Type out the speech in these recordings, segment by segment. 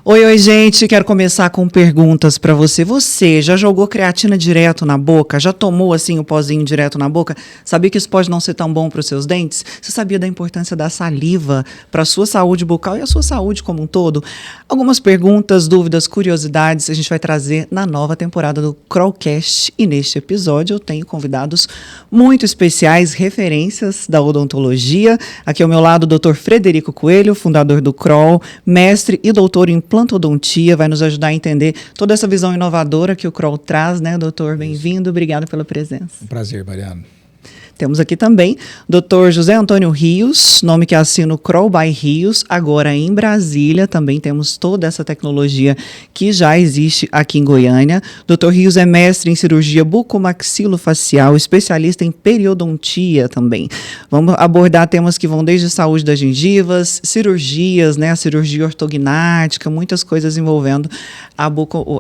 Oi, oi, gente. Quero começar com perguntas para você. Você já jogou creatina direto na boca? Já tomou assim o pozinho direto na boca? Sabia que isso pode não ser tão bom para os seus dentes? Você sabia da importância da saliva para a sua saúde bucal e a sua saúde como um todo? Algumas perguntas, dúvidas, curiosidades a gente vai trazer na nova temporada do Crawlcast. E neste episódio eu tenho convidados muito especiais, referências da odontologia. Aqui ao meu lado o Dr. Frederico Coelho, fundador do Crawl, mestre e doutor em implantodontia, vai nos ajudar a entender toda essa visão inovadora que o Crawl traz, né, doutor? Bem-vindo, obrigado pela presença. Um prazer, Mariano. Temos aqui também Dr. José Antônio Rios, nome que assina o Crawl by Rios, agora em Brasília. Também temos toda essa tecnologia que já existe aqui em Goiânia. Dr. Rios é mestre em cirurgia bucomaxilofacial, especialista em periodontia também. Vamos abordar temas que vão desde saúde das gengivas, cirurgias, né, a cirurgia ortognática, muitas coisas envolvendo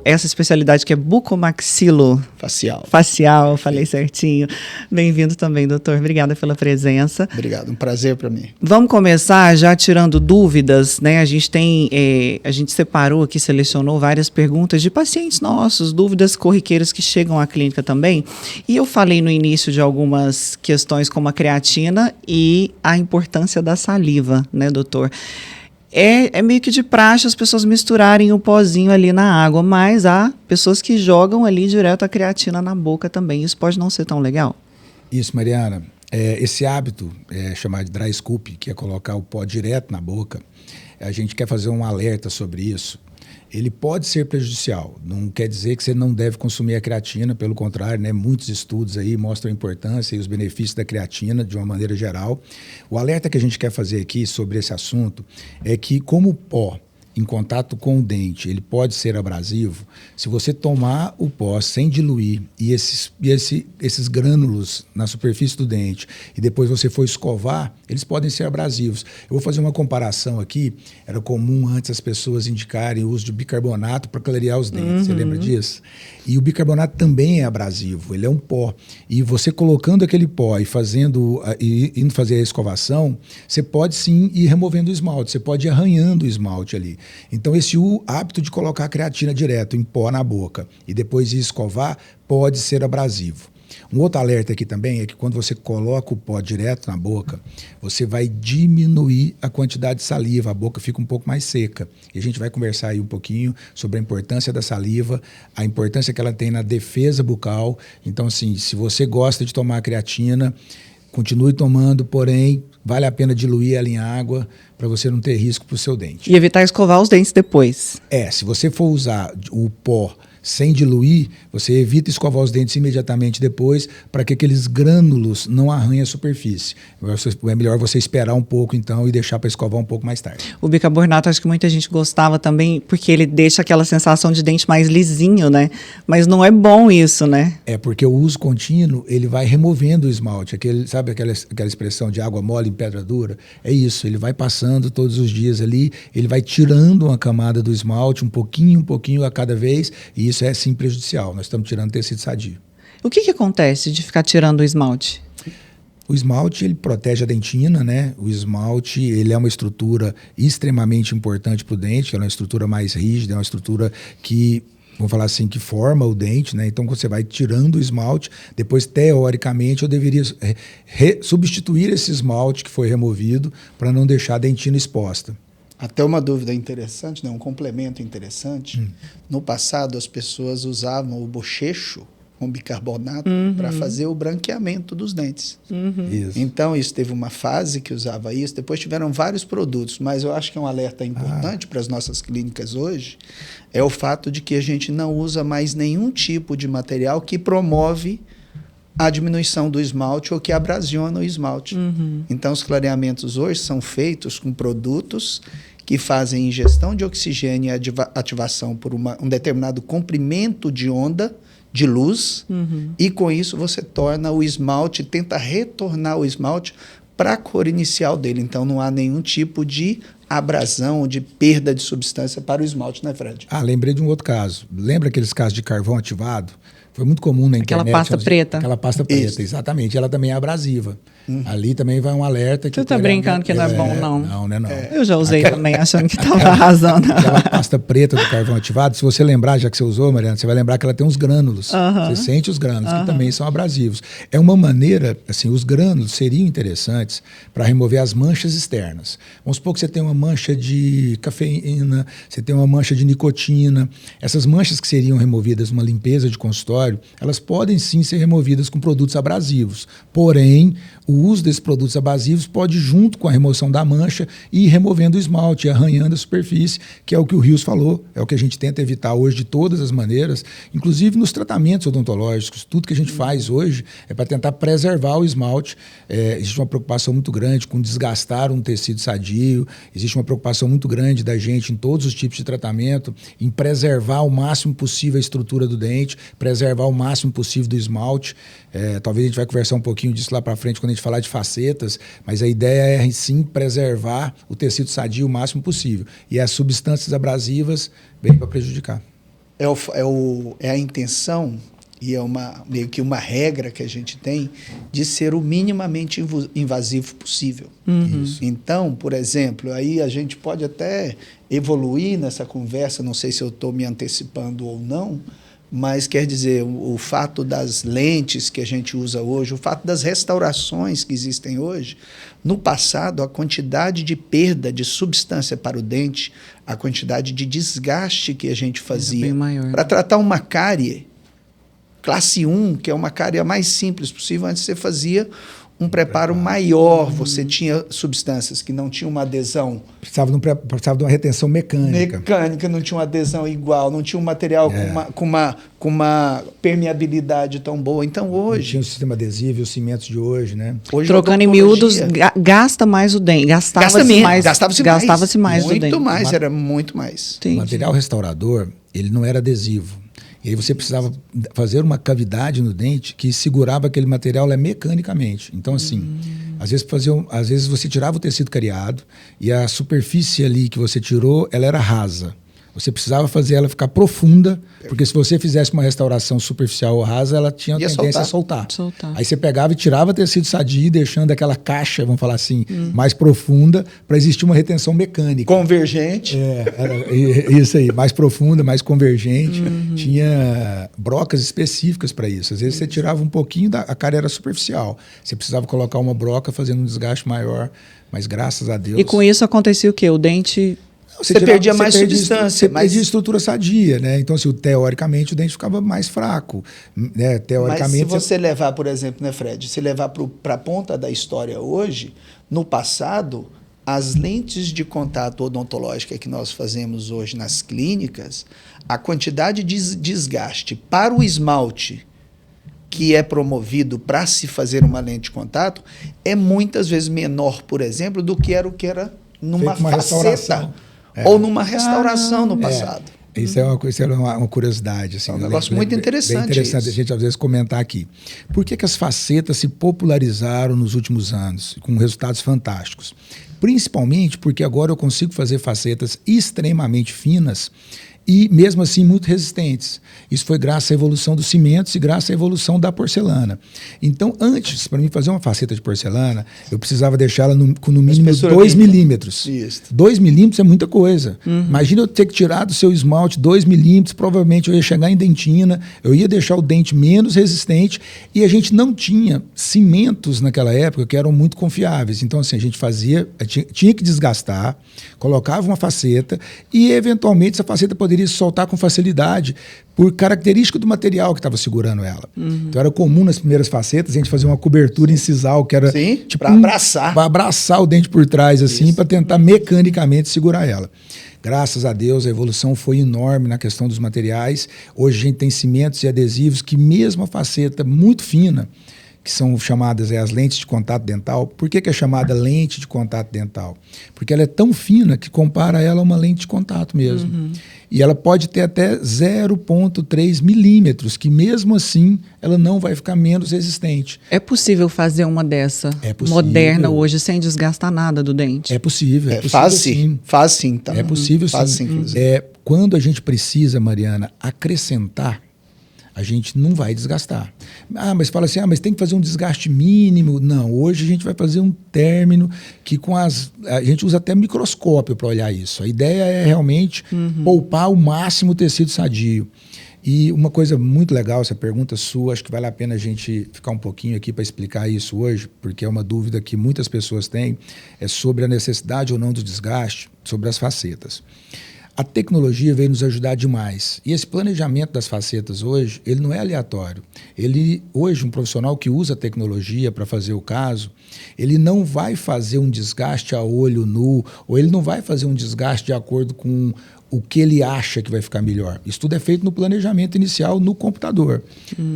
essa especialidade que é bucomaxilofacial, falei certinho. Bem-vindo também, doutor. Obrigada pela presença. Obrigado, um prazer para mim. Vamos começar já tirando dúvidas, né? A gente separou aqui, selecionou várias perguntas de pacientes nossos, dúvidas corriqueiras que chegam à clínica também. E eu falei no início de algumas questões como a creatina e a importância da saliva, né, doutor? É meio que de praxe as pessoas misturarem o pozinho ali na água, mas há pessoas que jogam ali direto a creatina na boca também. Isso pode não ser tão legal? Isso, Mariana. Esse hábito chamado de dry scoop, que é colocar o pó direto na boca, a gente quer fazer um alerta sobre isso. Ele pode ser prejudicial, não quer dizer que você não deve consumir a creatina, pelo contrário, né? Muitos estudos aí mostram a importância e os benefícios da creatina de uma maneira geral. O alerta que a gente quer fazer aqui sobre esse assunto é que, como o pó em contato com o dente, ele pode ser abrasivo. Se você tomar o pó sem diluir e esses grânulos na superfície do dente e depois você for escovar, eles podem ser abrasivos. Eu vou fazer uma comparação aqui. Era comum antes as pessoas indicarem o uso de bicarbonato para clarear os dentes. Você lembra disso? E o bicarbonato também é abrasivo, ele é um pó. E você colocando aquele pó e indo fazer a escovação, você pode sim ir removendo o esmalte, você pode ir arranhando o esmalte ali. Então, esse hábito de colocar a creatina direto em pó na boca e depois ir escovar pode ser abrasivo. Um outro alerta aqui também é que quando você coloca o pó direto na boca, você vai diminuir a quantidade de saliva, a boca fica um pouco mais seca. E a gente vai conversar aí um pouquinho sobre a importância da saliva, a importância que ela tem na defesa bucal. Então, assim, se você gosta de tomar creatina, continue tomando, porém, vale a pena diluir ela em água para você não ter risco para o seu dente. E evitar escovar os dentes depois. Se você for usar o pó sem diluir, você evita escovar os dentes imediatamente depois para que aqueles grânulos não arranhem a superfície. É melhor você esperar um pouco, então, e deixar para escovar um pouco mais tarde. O bicarbonato, acho que muita gente gostava também, porque ele deixa aquela sensação de dente mais lisinho, né? Mas não é bom isso, né? Porque o uso contínuo, ele vai removendo o esmalte. Sabe aquela expressão de água mole em pedra dura? É isso, ele vai passando todos os dias ali, ele vai tirando uma camada do esmalte, um pouquinho a cada vez, e isso é sim prejudicial. Nós estamos tirando tecido sadio. O que acontece de ficar tirando o esmalte? O esmalte, ele protege a dentina, né? O esmalte, ele é uma estrutura extremamente importante para o dente, ela é uma estrutura mais rígida, é uma estrutura que, vamos falar assim, que forma o dente, né? Então, quando você vai tirando o esmalte, depois, teoricamente, eu deveria substituir esse esmalte que foi removido para não deixar a dentina exposta. Até uma dúvida interessante, né? Um complemento interessante. No passado, as pessoas usavam o bochecho com bicarbonato para fazer o branqueamento dos dentes. Isso. Então, isso teve uma fase que usava isso. Depois tiveram vários produtos, mas eu acho que é um alerta importante para as nossas clínicas hoje, é o fato de que a gente não usa mais nenhum tipo de material que promove a diminuição do esmalte ou que abrasiona o esmalte. Então, os clareamentos hoje são feitos com produtos que fazem ingestão de oxigênio e ativação por um determinado comprimento de onda de luz, e com isso você torna o esmalte, tenta retornar o esmalte para a cor inicial dele. Então, não há nenhum tipo de abrasão, de perda de substância para o esmalte, né, Fred? Lembrei de um outro caso. Lembra aqueles casos de carvão ativado? foi muito comum na Aquela internet. pasta preta. Aquela pasta preta, Isso. exatamente. Ela também é abrasiva. Ali também vai um alerta. Que Você tá brincando que não é bom, não? Não, né, não. Eu já usei também, achando que estava arrasando. Aquela pasta preta do carvão ativado, se você lembrar, já que você usou, Mariana, você vai lembrar que ela tem uns grânulos. Você sente os grânulos, que também são abrasivos. É uma maneira, assim, os grânulos seriam interessantes para remover as manchas externas. Vamos supor que você tem uma mancha de cafeína, você tem uma mancha de nicotina. Essas manchas que seriam removidas numa limpeza de consultório, elas podem sim ser removidas com produtos abrasivos. Porém, o uso desses produtos abrasivos pode, junto com a remoção da mancha, ir removendo o esmalte, arranhando a superfície, que é o que o Rios falou, é o que a gente tenta evitar hoje de todas as maneiras, inclusive nos tratamentos odontológicos. Tudo que a gente faz hoje é para tentar preservar o esmalte. Existe uma preocupação muito grande com desgastar um tecido sadio, existe uma preocupação muito grande da gente em todos os tipos de tratamento, em preservar o máximo possível a estrutura do dente, preservar o máximo possível do esmalte. Talvez a gente vai conversar um pouquinho disso lá para frente quando a gente falar de facetas, mas a ideia é sim preservar o tecido sadio o máximo possível. E as substâncias abrasivas vêm para prejudicar. É a intenção e meio que uma regra que a gente tem de ser o minimamente invasivo possível. Isso. Então, por exemplo, aí a gente pode até evoluir nessa conversa, não sei se eu estou me antecipando ou não, mas quer dizer, o fato das lentes que a gente usa hoje, o fato das restaurações que existem hoje, no passado, a quantidade de perda de substância para o dente, a quantidade de desgaste que a gente fazia para tratar uma cárie classe 1, que é uma cárie a mais simples possível, antes você fazia um preparo maior, você tinha substâncias que não tinham uma adesão... Precisava de uma retenção mecânica. Não tinha uma adesão igual, não tinha um material com uma permeabilidade tão boa. Então, hoje... Não tinha o sistema adesivo e os cimentos de hoje, né? Hoje, trocando em miúdos, gasta mais o dente. Gastava-se mais o dente. Muito mais, era muito mais. O material restaurador, ele não era adesivo. E aí você precisava fazer uma cavidade no dente que segurava aquele material mecanicamente. Então, assim, às vezes você tirava o tecido cariado e a superfície ali que você tirou, ela era rasa. Você precisava fazer ela ficar profunda, porque se você fizesse uma restauração superficial ou rasa, ela tinha tendência a soltar. Aí você pegava e tirava tecido sadio, deixando aquela caixa, vamos falar assim, mais profunda, para existir uma retenção mecânica. Convergente. Era isso aí, mais profunda, mais convergente. Tinha brocas específicas para isso. Às vezes você tirava um pouquinho, a cárie era superficial. Você precisava colocar uma broca fazendo um desgaste maior, mas graças a Deus... E com isso acontecia o quê? O dente... Você perdia mais substância. Você perdia estrutura sadia, né? Então, assim, teoricamente, o dente ficava mais fraco. Né? Teoricamente, mas se você levar, por exemplo, né, Fred? Se levar para a ponta da história hoje, no passado, as lentes de contato odontológica que nós fazemos hoje nas clínicas, a quantidade de desgaste para o esmalte que é promovido para se fazer uma lente de contato é muitas vezes menor, por exemplo, do que era numa faceta. Ou numa restauração no passado. Isso é uma curiosidade. Assim, é um negócio muito interessante. Bem interessante a gente, às vezes, comentar aqui. Por que as facetas se popularizaram nos últimos anos, com resultados fantásticos? Principalmente porque agora eu consigo fazer facetas extremamente finas e, mesmo assim, muito resistentes. Isso foi graças à evolução dos cimentos e graças à evolução da porcelana. Então, antes, para mim fazer uma faceta de porcelana, eu precisava deixá-la com no mínimo 2 milímetros. 2 milímetros é muita coisa. Imagina eu ter que tirar do seu esmalte 2 milímetros, provavelmente eu ia chegar em dentina, eu ia deixar o dente menos resistente e a gente não tinha cimentos naquela época que eram muito confiáveis. Então, assim, a gente tinha que desgastar, colocava uma faceta e, eventualmente, essa faceta poderia se soltar com facilidade por característica do material que estava segurando ela. Então era comum nas primeiras facetas a gente fazer uma cobertura incisal que era tipo para abraçar. Para abraçar o dente por trás, assim, para tentar mecanicamente segurar ela. Graças a Deus, a evolução foi enorme na questão dos materiais. Hoje a gente tem cimentos e adesivos que mesmo a faceta muito fina, que são chamadas as lentes de contato dental. Por que é chamada lente de contato dental? Porque ela é tão fina que compara ela a uma lente de contato mesmo. E ela pode ter até 0,3 milímetros, que mesmo assim ela não vai ficar menos resistente. É possível fazer uma dessa moderna hoje sem desgastar nada do dente? É possível. Faz sim. Tá? É possível sim. Inclusive. Quando a gente precisa, Mariana, acrescentar, a gente não vai desgastar. Mas fala assim, mas tem que fazer um desgaste mínimo. Não, hoje a gente vai fazer um término que a gente usa até microscópio para olhar isso. A ideia é realmente poupar o máximo o tecido sadio. E uma coisa muito legal, essa pergunta sua, acho que vale a pena a gente ficar um pouquinho aqui para explicar isso hoje, porque é uma dúvida que muitas pessoas têm, é sobre a necessidade ou não do desgaste, sobre as facetas. A tecnologia veio nos ajudar demais. E esse planejamento das facetas hoje, ele não é aleatório. Hoje, um profissional que usa a tecnologia para fazer o caso, ele não vai fazer um desgaste a olho nu, ou ele não vai fazer um desgaste de acordo com o que ele acha que vai ficar melhor. Isso tudo é feito no planejamento inicial no computador.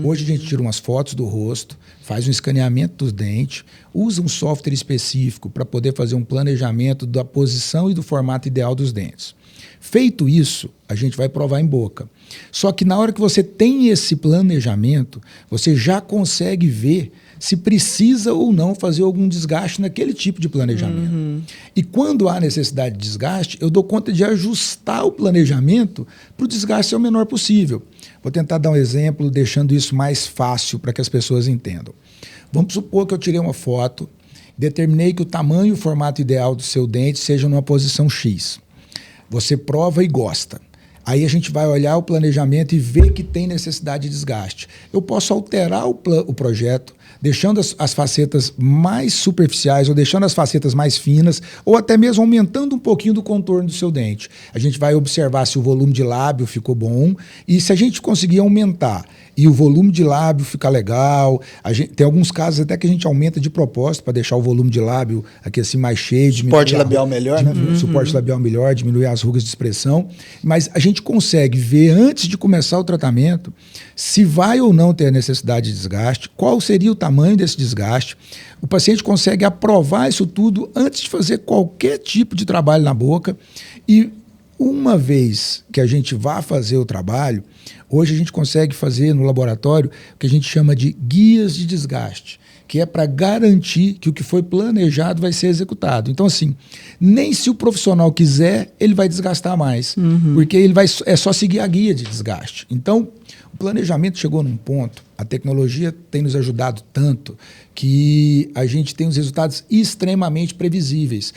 Hoje a gente tira umas fotos do rosto, faz um escaneamento dos dentes, usa um software específico para poder fazer um planejamento da posição e do formato ideal dos dentes. Feito isso, a gente vai provar em boca. Só que na hora que você tem esse planejamento, você já consegue ver se precisa ou não fazer algum desgaste naquele tipo de planejamento. E quando há necessidade de desgaste, eu dou conta de ajustar o planejamento para o desgaste ser o menor possível. Vou tentar dar um exemplo, deixando isso mais fácil para que as pessoas entendam. Vamos supor que eu tirei uma foto, determinei que o tamanho e o formato ideal do seu dente seja numa posição X. Você prova e gosta. Aí a gente vai olhar o planejamento e ver que tem necessidade de desgaste. Eu posso alterar o projeto, deixando as facetas mais superficiais ou deixando as facetas mais finas ou até mesmo aumentando um pouquinho do contorno do seu dente. A gente vai observar se o volume de lábio ficou bom e se a gente conseguir aumentar e o volume de lábio ficar legal, tem alguns casos até que a gente aumenta de propósito para deixar o volume de lábio aqui assim mais cheio. Suporte labial melhor, né? Suporte labial melhor, diminuir as rugas de expressão, mas a gente consegue ver antes de começar o tratamento se vai ou não ter a necessidade de desgaste, qual seria o tamanho desse desgaste. O paciente consegue aprovar isso tudo antes de fazer qualquer tipo de trabalho na boca e uma vez que a gente vá fazer o trabalho, hoje a gente consegue fazer no laboratório o que a gente chama de guias de desgaste, que é para garantir que o que foi planejado vai ser executado. Então, assim, nem se o profissional quiser, ele vai desgastar mais, porque é só seguir a guia de desgaste. Então, o planejamento chegou num ponto, a tecnologia tem nos ajudado tanto que a gente tem os resultados extremamente previsíveis.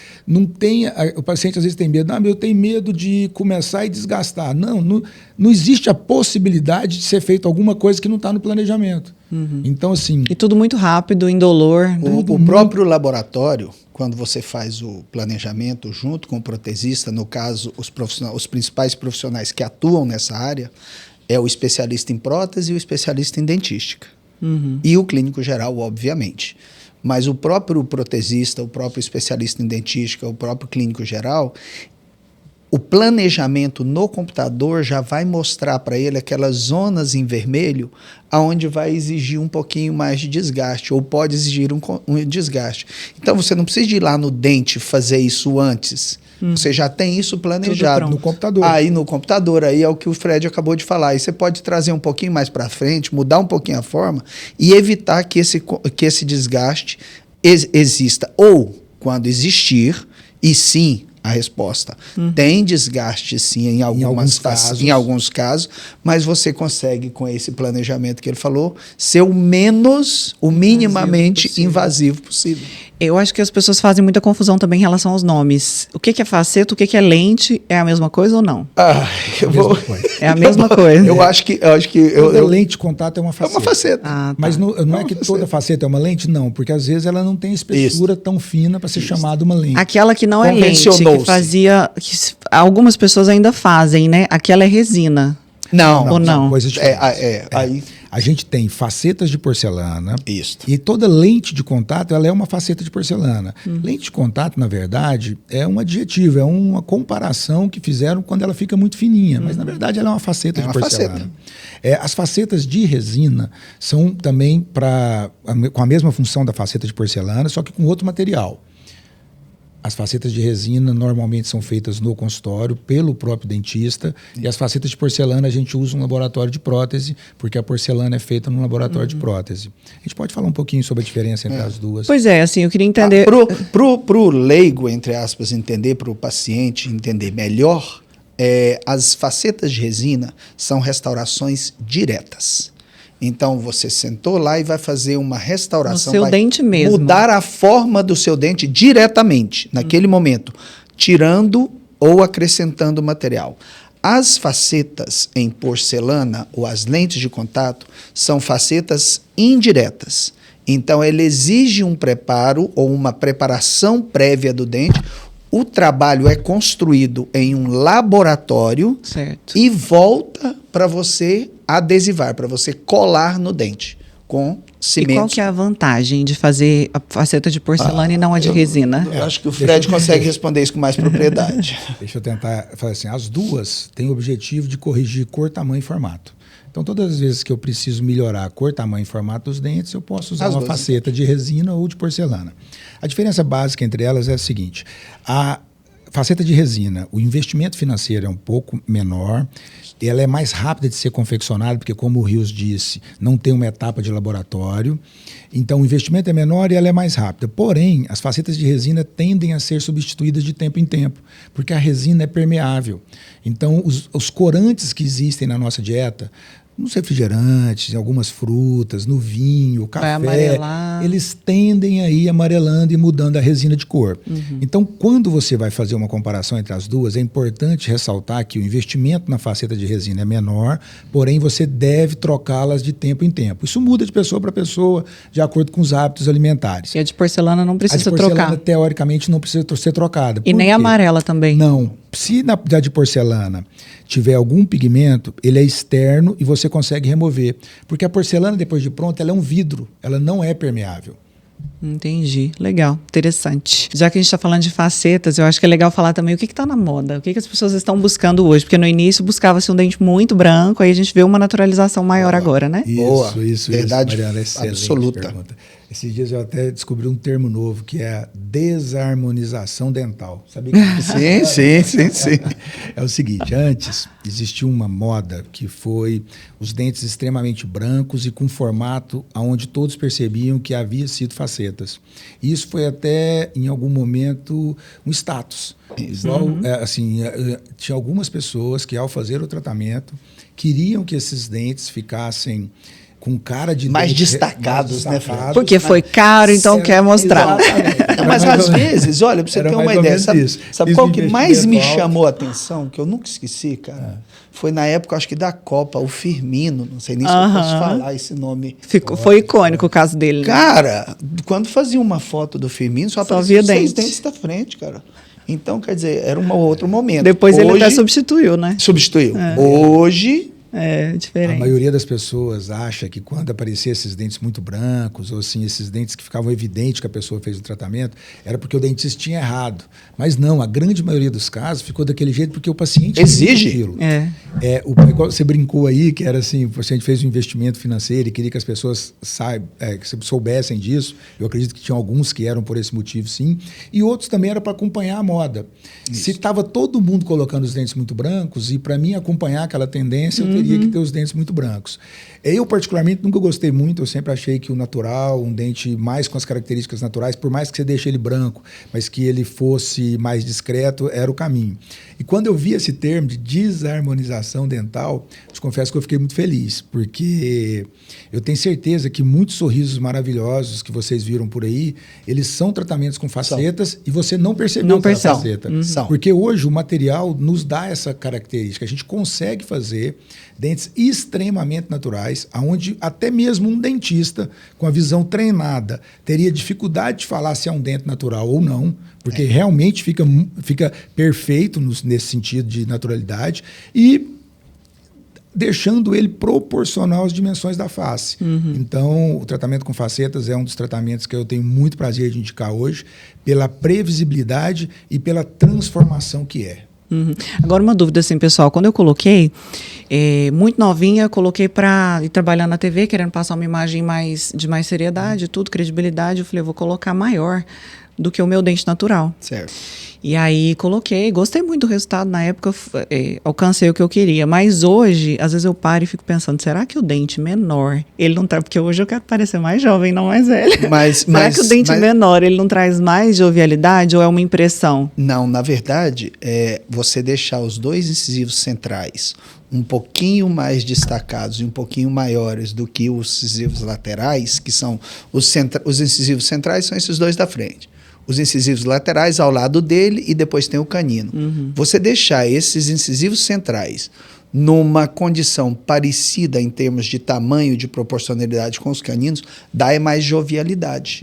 O paciente às vezes tem medo, eu tenho medo de começar e desgastar. Não existe a possibilidade de ser feito alguma coisa que não está no planejamento. Então, assim... E tudo muito rápido, indolor. O próprio laboratório, quando você faz o planejamento junto com o protesista, no caso, os principais profissionais que atuam nessa área, é o especialista em prótese e o especialista em dentística. E o clínico geral, obviamente. Mas o próprio protesista, o próprio especialista em dentística, o próprio clínico geral, o planejamento no computador já vai mostrar para ele aquelas zonas em vermelho aonde vai exigir um pouquinho mais de desgaste, ou pode exigir um desgaste. Então, você não precisa ir lá no dente fazer isso antes. Você já tem isso planejado no computador. Aí no computador, aí é o que o Fred acabou de falar. Aí você pode trazer um pouquinho mais para frente, mudar um pouquinho a forma e evitar que esse desgaste exista. Ou, quando existir, e sim, a resposta tem desgaste sim em alguns casos, mas você consegue, com esse planejamento que ele falou, ser o minimamente invasivo possível. Eu acho que as pessoas fazem muita confusão também em relação aos nomes. O que é faceta, o que é lente? É a mesma coisa ou não? É a mesma coisa. Eu acho que lente de contato é uma faceta. É uma faceta. Tá. Mas não é que toda faceta é uma lente? Não, porque às vezes ela não tem espessura tão fina para ser chamada uma lente. Aquela que não é lente, que fazia... Que algumas pessoas ainda fazem, né? Aquela é resina. Não. Ou não? Coisas diferentes. Aí... A gente tem facetas de porcelana. Isso. E toda lente de contato, ela é uma faceta de porcelana. Lente de contato, na verdade, é um adjetivo, é uma comparação que fizeram quando ela fica muito fininha. Mas, na verdade, ela é uma faceta de porcelana. As facetas de resina são também com a mesma função da faceta de porcelana, só que com outro material. As facetas de resina normalmente são feitas no consultório pelo próprio dentista e as facetas de porcelana a gente usa no laboratório de prótese, porque a porcelana é feita no laboratório de prótese. A gente pode falar um pouquinho sobre a diferença entre as duas? Pois é, assim, eu queria entender... Pro leigo, entre aspas, entender, para o paciente entender melhor, as facetas de resina são restaurações diretas. Então, você sentou lá e vai fazer uma restauração. No seu vai dente mesmo. mudar a forma do seu dente diretamente, naquele momento, tirando ou acrescentando material. As facetas em porcelana ou as lentes de contato são facetas indiretas. Então, ele exige um preparo ou uma preparação prévia do dente. O trabalho é construído em um laboratório Certo. e volta para você adesivar, para você colar no dente com E cimento. qual que é a vantagem de fazer a faceta de porcelana e não a de resina? Eu acho que o Fred consegue responder isso com mais propriedade. Deixa eu tentar falar assim, as duas têm o objetivo de corrigir cor, tamanho e formato. Então, todas as vezes que eu preciso melhorar a cor, tamanho e formato dos dentes, eu posso usar uma faceta de resina ou de porcelana. A diferença básica entre elas é a seguinte: a faceta de resina, o investimento financeiro é um pouco menor, ela é mais rápida de ser confeccionada, porque, como o Rios disse, não tem uma etapa de laboratório. Então, o investimento é menor e ela é mais rápida. Porém, as facetas de resina tendem a ser substituídas de tempo em tempo, porque a resina é permeável. Então, os corantes que existem na nossa dieta, nos refrigerantes, em algumas frutas, no vinho, café, eles tendem a ir amarelando e mudando a resina de cor. Então, quando você vai fazer uma comparação entre as duas, é importante ressaltar que o investimento na faceta de resina é menor, porém você deve trocá-las de tempo em tempo. Isso muda de pessoa para pessoa, de acordo com os hábitos alimentares. E a de porcelana não precisa trocar. A de porcelana, teoricamente, não precisa ser trocada. E nem amarela também? Não. Se na de porcelana tiver algum pigmento, ele é externo e você consegue remover. Porque a porcelana, depois de pronta, ela é um vidro, ela não é permeável. Entendi. Legal, interessante. Já que a gente está falando de facetas, eu acho que é legal falar também o que está na moda, o que as pessoas estão buscando hoje, porque no início buscava-se um dente muito branco, aí a gente vê uma naturalização maior agora, né? Isso. Verdade, Mariana, excelente absoluta. Pergunta. Esses dias eu até descobri um termo novo, que é a desarmonização dental. Sabia que Sim. É o seguinte, antes existia uma moda que foi os dentes extremamente brancos e com formato onde todos percebiam que havia sido facetas. E isso foi até, em algum momento, um status. Igual, tinha algumas pessoas que, ao fazer o tratamento, queriam que esses dentes ficassem com cara de mais dente destacados, né, Fred? Porque foi caro, então quer mostrar. Mas às vezes, olha, para você ter uma ideia, sabe qual que mais me chamou a atenção, que eu nunca esqueci, cara? Foi na época, acho que da Copa, o Firmino, não sei nem se eu posso falar esse nome. Foi icônico o caso dele. Né? Cara, quando fazia uma foto do Firmino, só aparecia 6 dentes da frente, cara. Então, quer dizer, era um outro momento. Depois ele até substituiu, né? Substituiu. Hoje... É diferente. A maioria das pessoas acha que quando aparecia esses dentes muito brancos, ou assim, esses dentes que ficavam evidentes que a pessoa fez o tratamento, era porque o dentista tinha errado. Mas não, a grande maioria dos casos ficou daquele jeito porque o paciente exige aquilo. Você brincou aí que era assim, o paciente fez um investimento financeiro e queria que as pessoas que soubessem disso. Eu acredito que tinha alguns que eram por esse motivo, sim. E outros também era para acompanhar a moda. Isso. Se estava todo mundo colocando os dentes muito brancos, e para mim acompanhar aquela tendência, eu teria que ter os dentes muito brancos. Eu, particularmente, nunca gostei muito. Eu sempre achei que o natural, um dente mais com as características naturais, por mais que você deixe ele branco, mas que ele fosse mais discreto, era o caminho. E quando eu vi esse termo de desarmonização dental, te confesso que eu fiquei muito feliz, porque eu tenho certeza que muitos sorrisos maravilhosos que vocês viram por aí, eles são tratamentos com facetas e você não percebeu que era faceta. Porque hoje o material nos dá essa característica. A gente consegue fazer dentes extremamente naturais, onde até mesmo um dentista com a visão treinada teria dificuldade de falar se é um dente natural ou não, porque realmente fica perfeito nesse sentido de naturalidade e deixando ele proporcional às dimensões da face. Então, o tratamento com facetas é um dos tratamentos que eu tenho muito prazer de indicar hoje, pela previsibilidade e pela transformação que é. Agora, uma dúvida assim, pessoal. Quando eu coloquei, muito novinha, coloquei para ir trabalhar na TV, querendo passar uma imagem de mais seriedade, tudo, credibilidade. Eu falei, eu vou colocar maior do que o meu dente natural. Certo. E aí coloquei, gostei muito do resultado. Na época alcancei o que eu queria. Mas hoje, às vezes eu paro e fico pensando, será que o dente menor, ele não traz... Porque hoje eu quero parecer mais jovem, não mais velha. Será que o dente menor, ele não traz mais jovialidade ou é uma impressão? Não, na verdade, você deixar os dois incisivos centrais um pouquinho mais destacados e um pouquinho maiores do que os incisivos laterais, que são os incisivos centrais, são esses dois da frente. Os incisivos laterais ao lado dele e depois tem o canino. Você deixar esses incisivos centrais numa condição parecida em termos de tamanho, de proporcionalidade com os caninos, dá mais jovialidade.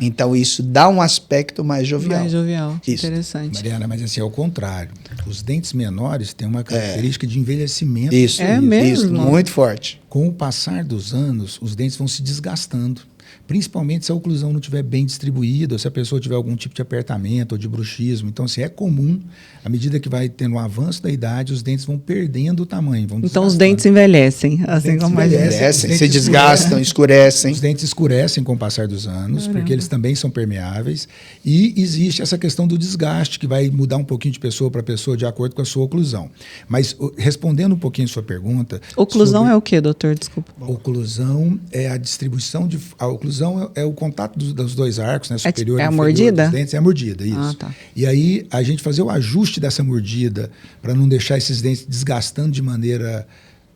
Então, isso dá um aspecto mais jovial. Mais jovial, isso. Interessante. Mariana, mas assim, é o contrário. Os dentes menores têm uma característica de envelhecimento. Isso, mesmo? Isso, muito forte. Com o passar dos anos, os dentes vão se desgastando. Principalmente se a oclusão não estiver bem distribuída, ou se a pessoa tiver algum tipo de apertamento ou de bruxismo. Então, assim, é comum, à medida que vai tendo um avanço da idade, os dentes vão perdendo o tamanho. Então, os dentes envelhecem, assim como a gente. Envelhecem, se desgastam, escurecem. Os dentes escurecem com o passar dos anos, porque eles também são permeáveis. E existe essa questão do desgaste, que vai mudar um pouquinho de pessoa para pessoa de acordo com a sua oclusão. Mas, respondendo um pouquinho a sua pergunta... Oclusão é o quê, doutor? Desculpa. A oclusão é a distribuição de... A oclusão é o contato dos dois arcos, né, superior e inferior a mordida? dos dentes. É a mordida, isso. Ah, tá. E aí, a gente fazer o ajuste dessa mordida para não deixar esses dentes desgastando de maneira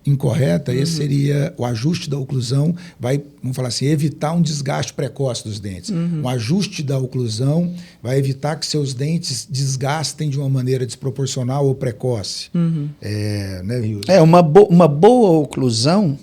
incorreta, esse seria o ajuste da oclusão, vai, vamos falar assim, evitar um desgaste precoce dos dentes. Um ajuste da oclusão vai evitar que seus dentes desgastem de uma maneira desproporcional ou precoce. Né, Wilson? Uma boa oclusão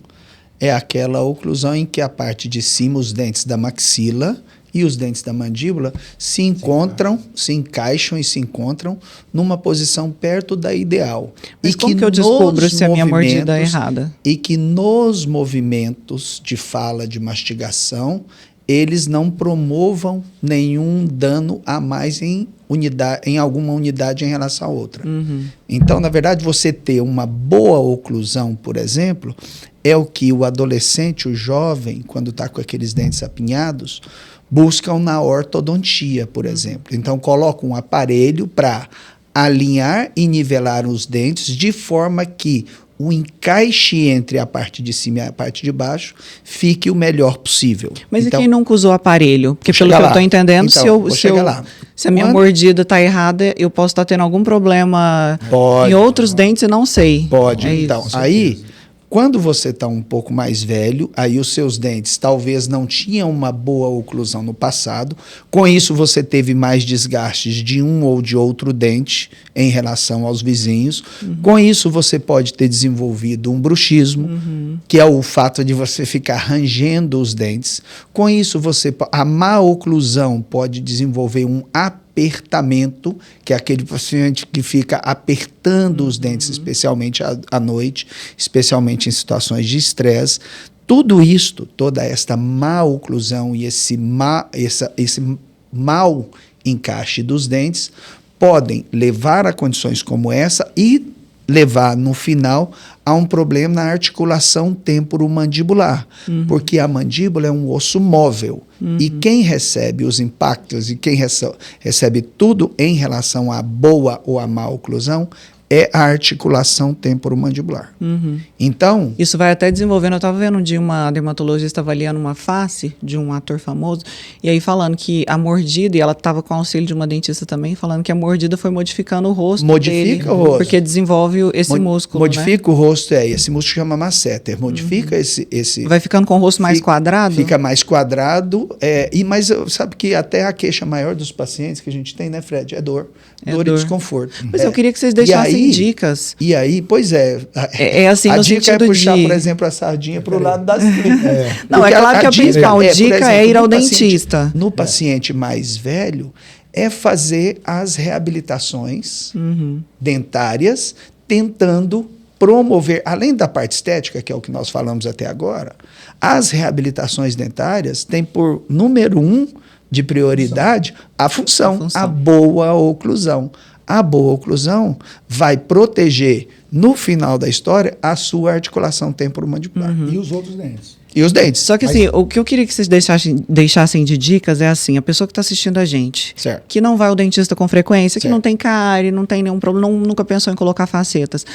é aquela oclusão em que a parte de cima, os dentes da maxila e os dentes da mandíbula se encontram, se encaixam e se encontram numa posição perto da ideal. Mas como que eu descubro se a minha mordida é errada? E que nos movimentos de fala, de mastigação, eles não promovam nenhum dano a mais em alguma unidade em relação a outra. Então, na verdade, você ter uma boa oclusão, por exemplo, é o que o adolescente, o jovem, quando está com aqueles dentes apinhados, buscam na ortodontia, por exemplo. Então, colocam um aparelho para alinhar e nivelar os dentes de forma que o encaixe entre a parte de cima e a parte de baixo fique o melhor possível. Mas então, e quem nunca usou aparelho? Porque pelo que eu estou entendendo, então, se a minha mordida está errada, eu posso estar tendo algum problema em outros dentes e não sei. Pode. Então, aí... Quando você está um pouco mais velho, aí os seus dentes talvez não tinham uma boa oclusão no passado. Com isso, você teve mais desgastes de um ou de outro dente em relação aos vizinhos. Com isso, você pode ter desenvolvido um bruxismo, que é o fato de você ficar rangendo os dentes. Com isso, a má oclusão pode desenvolver um apertamento, que é aquele paciente que fica apertando os dentes, especialmente à noite, especialmente em situações de estresse. Tudo isto, toda esta má oclusão e esse mau encaixe dos dentes podem levar a condições como essa e levar, no final, a um problema na articulação temporomandibular, porque a mandíbula é um osso móvel, e quem recebe os impactos e quem recebe tudo em relação à boa ou à má oclusão é a articulação temporomandibular. Então... Isso vai até desenvolvendo. Eu estava vendo um dia uma dermatologista avaliando uma face de um ator famoso, e aí falando que a mordida, e ela estava com auxílio de uma dentista também, falando que a mordida foi modificando o rosto dele. O rosto. Porque desenvolve esse músculo, modifica, né? O rosto, esse músculo chama masseter. Modifica esse... Vai ficando com o rosto mais quadrado? Fica mais quadrado. Mas sabe que até a queixa maior dos pacientes que a gente tem, né, Fred? É dor. Dor e desconforto. Mas eu queria que vocês deixassem dicas. E aí, pois é. É assim, a no dica sentido é puxar, de... por exemplo, a sardinha para o lado das clínicas. Não, é claro que a principal dica é ir ao dentista. No paciente mais velho, é fazer as reabilitações dentárias, tentando promover, além da parte estética, que é o que nós falamos até agora, as reabilitações dentárias têm por número 1 de prioridade a função, a boa oclusão. A boa oclusão vai proteger, no final da história, a sua articulação temporomandibular. E os outros dentes. E os dentes. Só que assim, o que eu queria que vocês deixassem de dicas é assim, a pessoa que está assistindo a gente, Certo. que não vai ao dentista com frequência, que Certo. não tem cárie, não tem nenhum problema, nunca pensou em colocar facetas.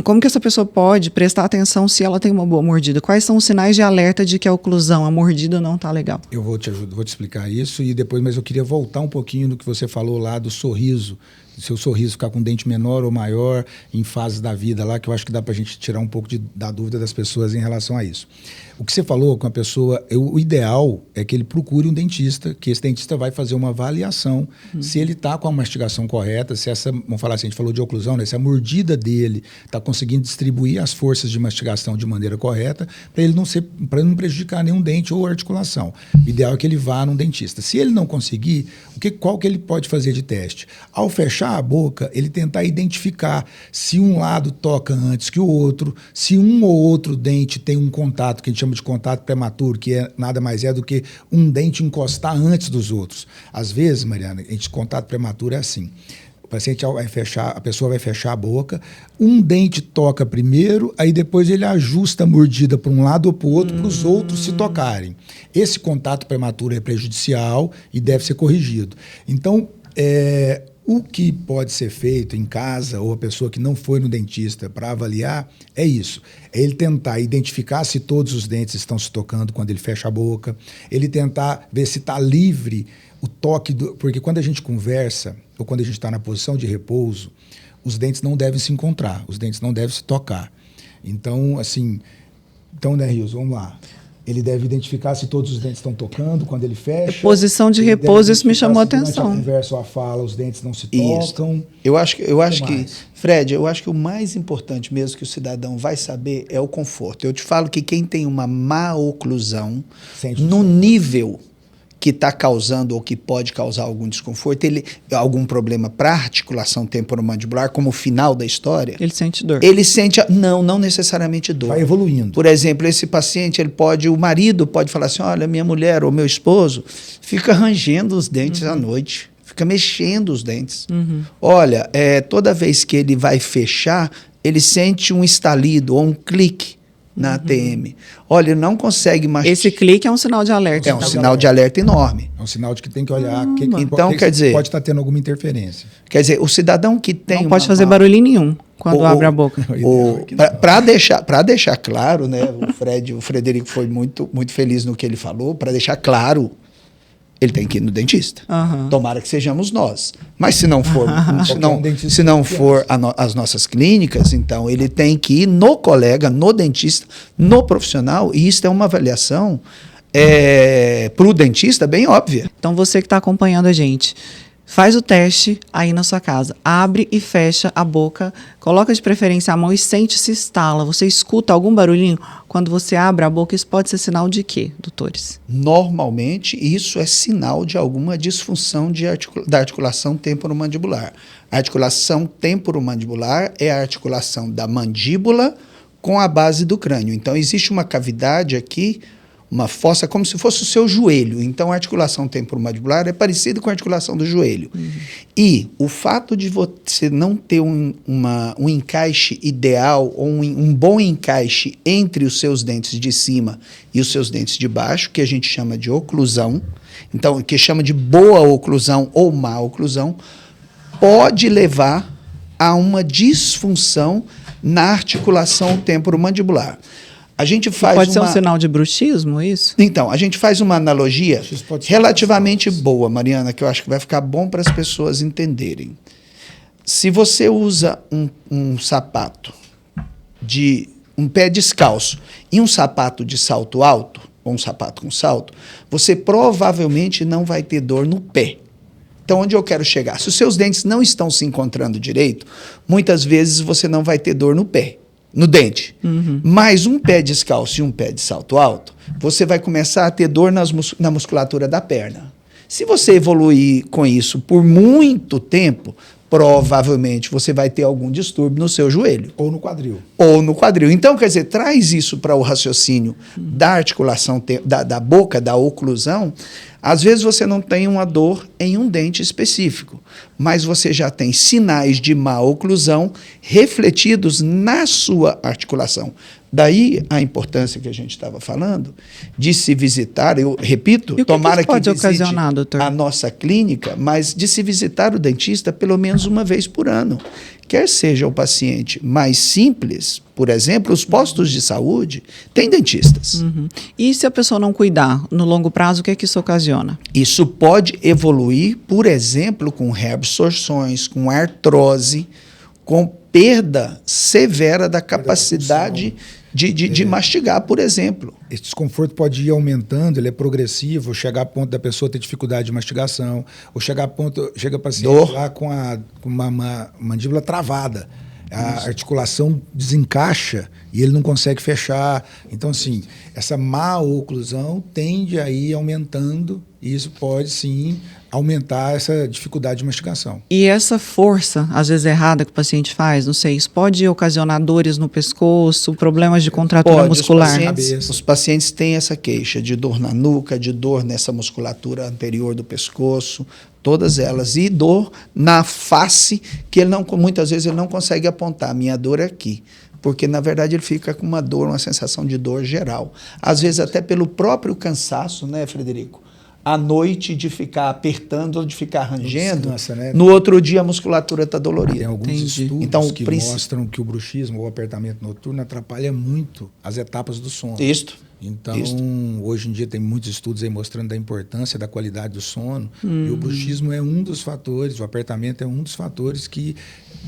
Como que essa pessoa pode prestar atenção se ela tem uma boa mordida? Quais são os sinais de alerta de que a oclusão, a mordida não está legal? Eu vou te ajudar, vou te explicar isso e depois, mas eu queria voltar um pouquinho no que você falou lá do sorriso. Seu sorriso ficar com um dente menor ou maior em fases da vida lá, que eu acho que dá para a gente tirar um pouco da dúvida das pessoas em relação a isso. O que você falou com a pessoa, o ideal é que ele procure um dentista, que esse dentista vai fazer uma avaliação se ele está com a mastigação correta, se essa, vamos falar assim, a gente falou de oclusão, né? Se a mordida dele está conseguindo distribuir as forças de mastigação de maneira correta, para ele não prejudicar nenhum dente ou articulação. O ideal é que ele vá num dentista. Se ele não conseguir, qual que ele pode fazer de teste? Ao fechar a boca, ele tentar identificar se um lado toca antes que o outro, se um ou outro dente tem um contato, que a gente chama de contato prematuro, que nada mais é do que um dente encostar antes dos outros. Às vezes, Mariana, contato prematuro é assim. O paciente vai fechar, a pessoa vai fechar a boca, um dente toca primeiro, aí depois ele ajusta a mordida para um lado ou para o outro, para os outros se tocarem. Esse contato prematuro é prejudicial e deve ser corrigido. Então, o que pode ser feito em casa ou a pessoa que não foi no dentista para avaliar é isso. É ele tentar identificar se todos os dentes estão se tocando quando ele fecha a boca, ele tentar ver se está livre o toque, porque quando a gente conversa ou quando a gente está na posição de repouso, os dentes não devem se encontrar, os dentes não devem se tocar. Então, assim, né, Rios, vamos lá. Ele deve identificar se todos os dentes estão tocando quando ele fecha. Posição de repouso, isso me chamou a atenção. Durante a conversa ou a fala, os dentes não se tocam. Isso. Eu acho que, Fred, eu acho que o mais importante mesmo que o cidadão vai saber é o conforto. Eu te falo que quem tem uma má oclusão, no nível que está causando ou que pode causar algum desconforto, algum problema para a articulação temporomandibular, como o final da história. Ele sente dor. Ele sente, não necessariamente dor. Vai evoluindo. Por exemplo, esse paciente, o marido pode falar assim, olha, minha mulher ou meu esposo fica rangendo os dentes à noite, fica mexendo os dentes. Olha, toda vez que ele vai fechar, ele sente um estalido ou um clique na ATM. Olha, ele não consegue mastigar. Esse clique é um sinal de alerta. É um sinal de alerta enorme. É um sinal de que tem que olhar. Então, quer dizer... Pode estar tendo alguma interferência. Quer dizer, o cidadão que tem... Não pode fazer barulho nenhum quando abre a boca. Para deixar claro, né, o Frederico foi muito, muito feliz no que ele falou, para deixar claro, ele tem que ir no dentista. Tomara que sejamos nós. Mas se não for, as nossas clínicas, então ele tem que ir no colega, no dentista, no profissional, e isso é uma avaliação para o dentista bem óbvia. Então você que está acompanhando a gente, faz o teste aí na sua casa. Abre e fecha a boca, coloca de preferência a mão e sente se estala. Você escuta algum barulhinho? Quando você abre a boca, isso pode ser sinal de quê, doutores? Normalmente, isso é sinal de alguma disfunção da articulação temporomandibular. A articulação temporomandibular é a articulação da mandíbula com a base do crânio. Então, existe uma cavidade aqui, uma fossa, como se fosse o seu joelho. Então, a articulação temporomandibular é parecida com a articulação do joelho. E o fato de você não ter um encaixe ideal, ou um bom encaixe entre os seus dentes de cima e os seus dentes de baixo, que a gente chama de oclusão, então, que chama de boa oclusão ou má oclusão, pode levar a uma disfunção na articulação temporomandibular. A gente faz pode ser um sinal de bruxismo, isso? Então, a gente faz uma analogia relativamente boa, Mariana, que eu acho que vai ficar bom para as pessoas entenderem. Se você usa um sapato de um pé descalço e um sapato de salto alto, ou um sapato com salto, você provavelmente não vai ter dor no pé. Então, onde eu quero chegar? Se os seus dentes não estão se encontrando direito, muitas vezes você não vai ter dor no pé. No dente. Mas um pé descalço e um pé de salto alto, você vai começar a ter dor na musculatura da perna. Se você evoluir com isso por muito tempo, provavelmente você vai ter algum distúrbio no seu joelho. Ou no quadril. Então, quer dizer, traz isso para o raciocínio da articulação, da boca, da oclusão. Às vezes você não tem uma dor em um dente específico, mas você já tem sinais de má oclusão refletidos na sua articulação. Daí a importância que a gente estava falando de se visitar, eu repito, tomara que pode visite ocasionar, doutor? a nossa clínica, mas de se visitar o dentista pelo menos uma vez por ano. Quer seja o paciente mais simples, por exemplo, os postos de saúde têm dentistas. Uhum. E se a pessoa não cuidar no longo prazo, o que é que isso ocasiona? Isso pode evoluir, por exemplo, com reabsorções, com artrose, com perda severa da capacidade de mastigar, por exemplo. Esse desconforto pode ir aumentando, ele é progressivo, chegar a ponto da pessoa ter dificuldade de mastigação, ou chegar a ponto, chega a paciente lá com uma mandíbula travada. A articulação desencaixa e ele não consegue fechar. Então, assim, essa má oclusão tende a ir aumentando e isso pode, sim, aumentar essa dificuldade de mastigação. E essa força, às vezes errada, que o paciente faz, não sei, isso pode ocasionar dores no pescoço, problemas de contratura muscular? Os pacientes têm essa queixa de dor na nuca, de dor nessa musculatura anterior do pescoço, todas elas, e dor na face, que ele não, muitas vezes ele não consegue apontar, minha dor é aqui. Porque, na verdade, ele fica com uma dor, uma sensação de dor geral. Às vezes até pelo próprio cansaço, né, Frederico? À noite de ficar apertando ou de ficar rangendo, descansa, né? No outro dia a musculatura está dolorida. Tem alguns estudos então, que mostram que o bruxismo ou apertamento noturno atrapalha muito as etapas do sono. Então, hoje em dia tem muitos estudos aí mostrando a importância da qualidade do sono. E o bruxismo é um dos fatores, o apertamento é um dos fatores que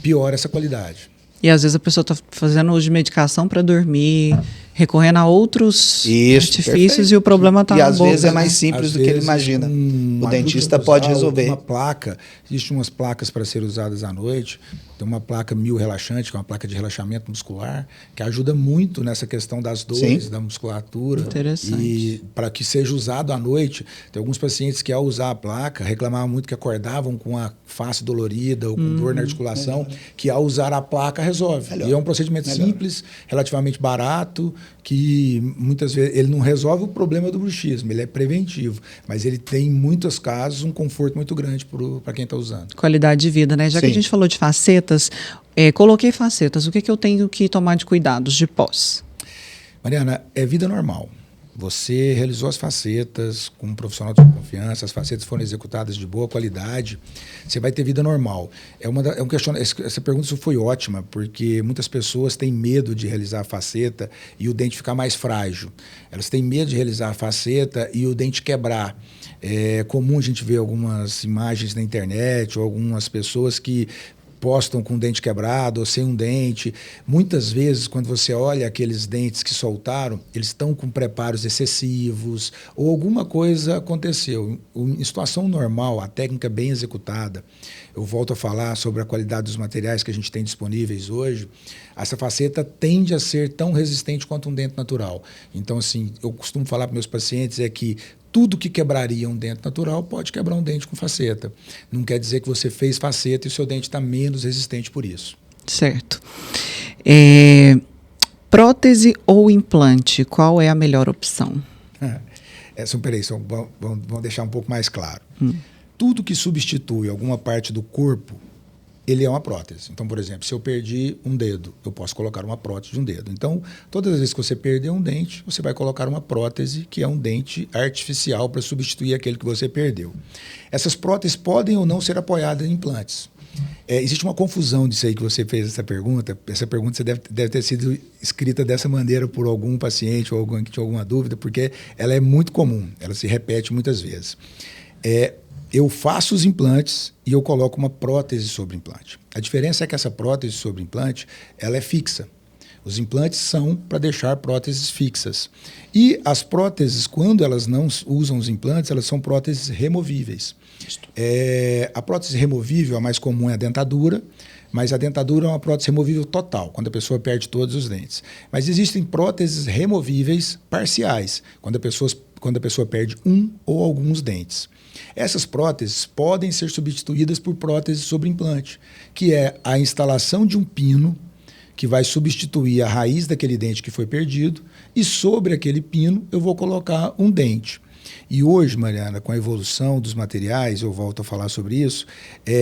piora essa qualidade. E às vezes a pessoa está fazendo uso de medicação para dormir, recorrendo a outros artifícios, perfeito. E o problema está na boca. E às vezes é mais simples do que ele imagina. O dentista pode resolver. Uma placa, existem umas placas para serem usadas à noite. Tem uma placa relaxante, que é uma placa de relaxamento muscular, que ajuda muito nessa questão das dores, da musculatura. Interessante. E para que seja usado à noite, tem alguns pacientes que ao usar a placa reclamavam muito que acordavam com a face dolorida ou com dor na articulação, que ao usar a placa resolve. E é um procedimento simples, relativamente barato, que muitas vezes ele não resolve o problema do bruxismo, ele é preventivo, mas ele tem em muitos casos um conforto muito grande para quem está usando. Qualidade de vida, né? Já que a gente falou de facetas, coloquei facetas, o que eu tenho que tomar de cuidados de pós? Mariana, é vida normal. Você realizou as facetas com um profissional de sua confiança, as facetas foram executadas de boa qualidade, você vai ter vida normal. Essa pergunta foi ótima, porque muitas pessoas têm medo de realizar a faceta e o dente ficar mais frágil. Elas têm medo de realizar a faceta e o dente quebrar. É comum a gente ver algumas imagens na internet ou algumas pessoas que postam com o dente quebrado ou sem um dente. Muitas vezes, quando você olha aqueles dentes que soltaram, eles estão com preparos excessivos ou alguma coisa aconteceu. Em situação normal, a técnica bem executada, eu volto a falar sobre a qualidade dos materiais que a gente tem disponíveis hoje, essa faceta tende a ser tão resistente quanto um dente natural. Então, assim, eu costumo falar para meus pacientes que tudo que quebraria um dente natural pode quebrar um dente com faceta. Não quer dizer que você fez faceta e o seu dente está menos resistente por isso. Certo. Prótese ou implante, qual é a melhor opção? Vamos deixar um pouco mais claro. Tudo que substitui alguma parte do corpo, ele é uma prótese. Então, por exemplo, se eu perdi um dedo, eu posso colocar uma prótese de um dedo. Então, todas as vezes que você perder um dente, você vai colocar uma prótese, que é um dente artificial para substituir aquele que você perdeu. Essas próteses podem ou não ser apoiadas em implantes. Existe uma confusão disso aí que você fez essa pergunta. Essa pergunta deve ter sido escrita dessa maneira por algum paciente ou alguém que tinha alguma dúvida, porque ela é muito comum, ela se repete muitas vezes. Eu faço os implantes e eu coloco uma prótese sobre implante. A diferença é que essa prótese sobre implante, ela é fixa. Os implantes são para deixar próteses fixas. E as próteses, quando elas não usam os implantes, elas são próteses removíveis. A prótese removível, a mais comum, é a dentadura, mas a dentadura é uma prótese removível total, quando a pessoa perde todos os dentes. Mas existem próteses removíveis parciais, quando a pessoa perde um ou alguns dentes. Essas próteses podem ser substituídas por próteses sobre implante, que é a instalação de um pino que vai substituir a raiz daquele dente que foi perdido e sobre aquele pino eu vou colocar um dente. E hoje, Mariana, com a evolução dos materiais, eu volto a falar sobre isso,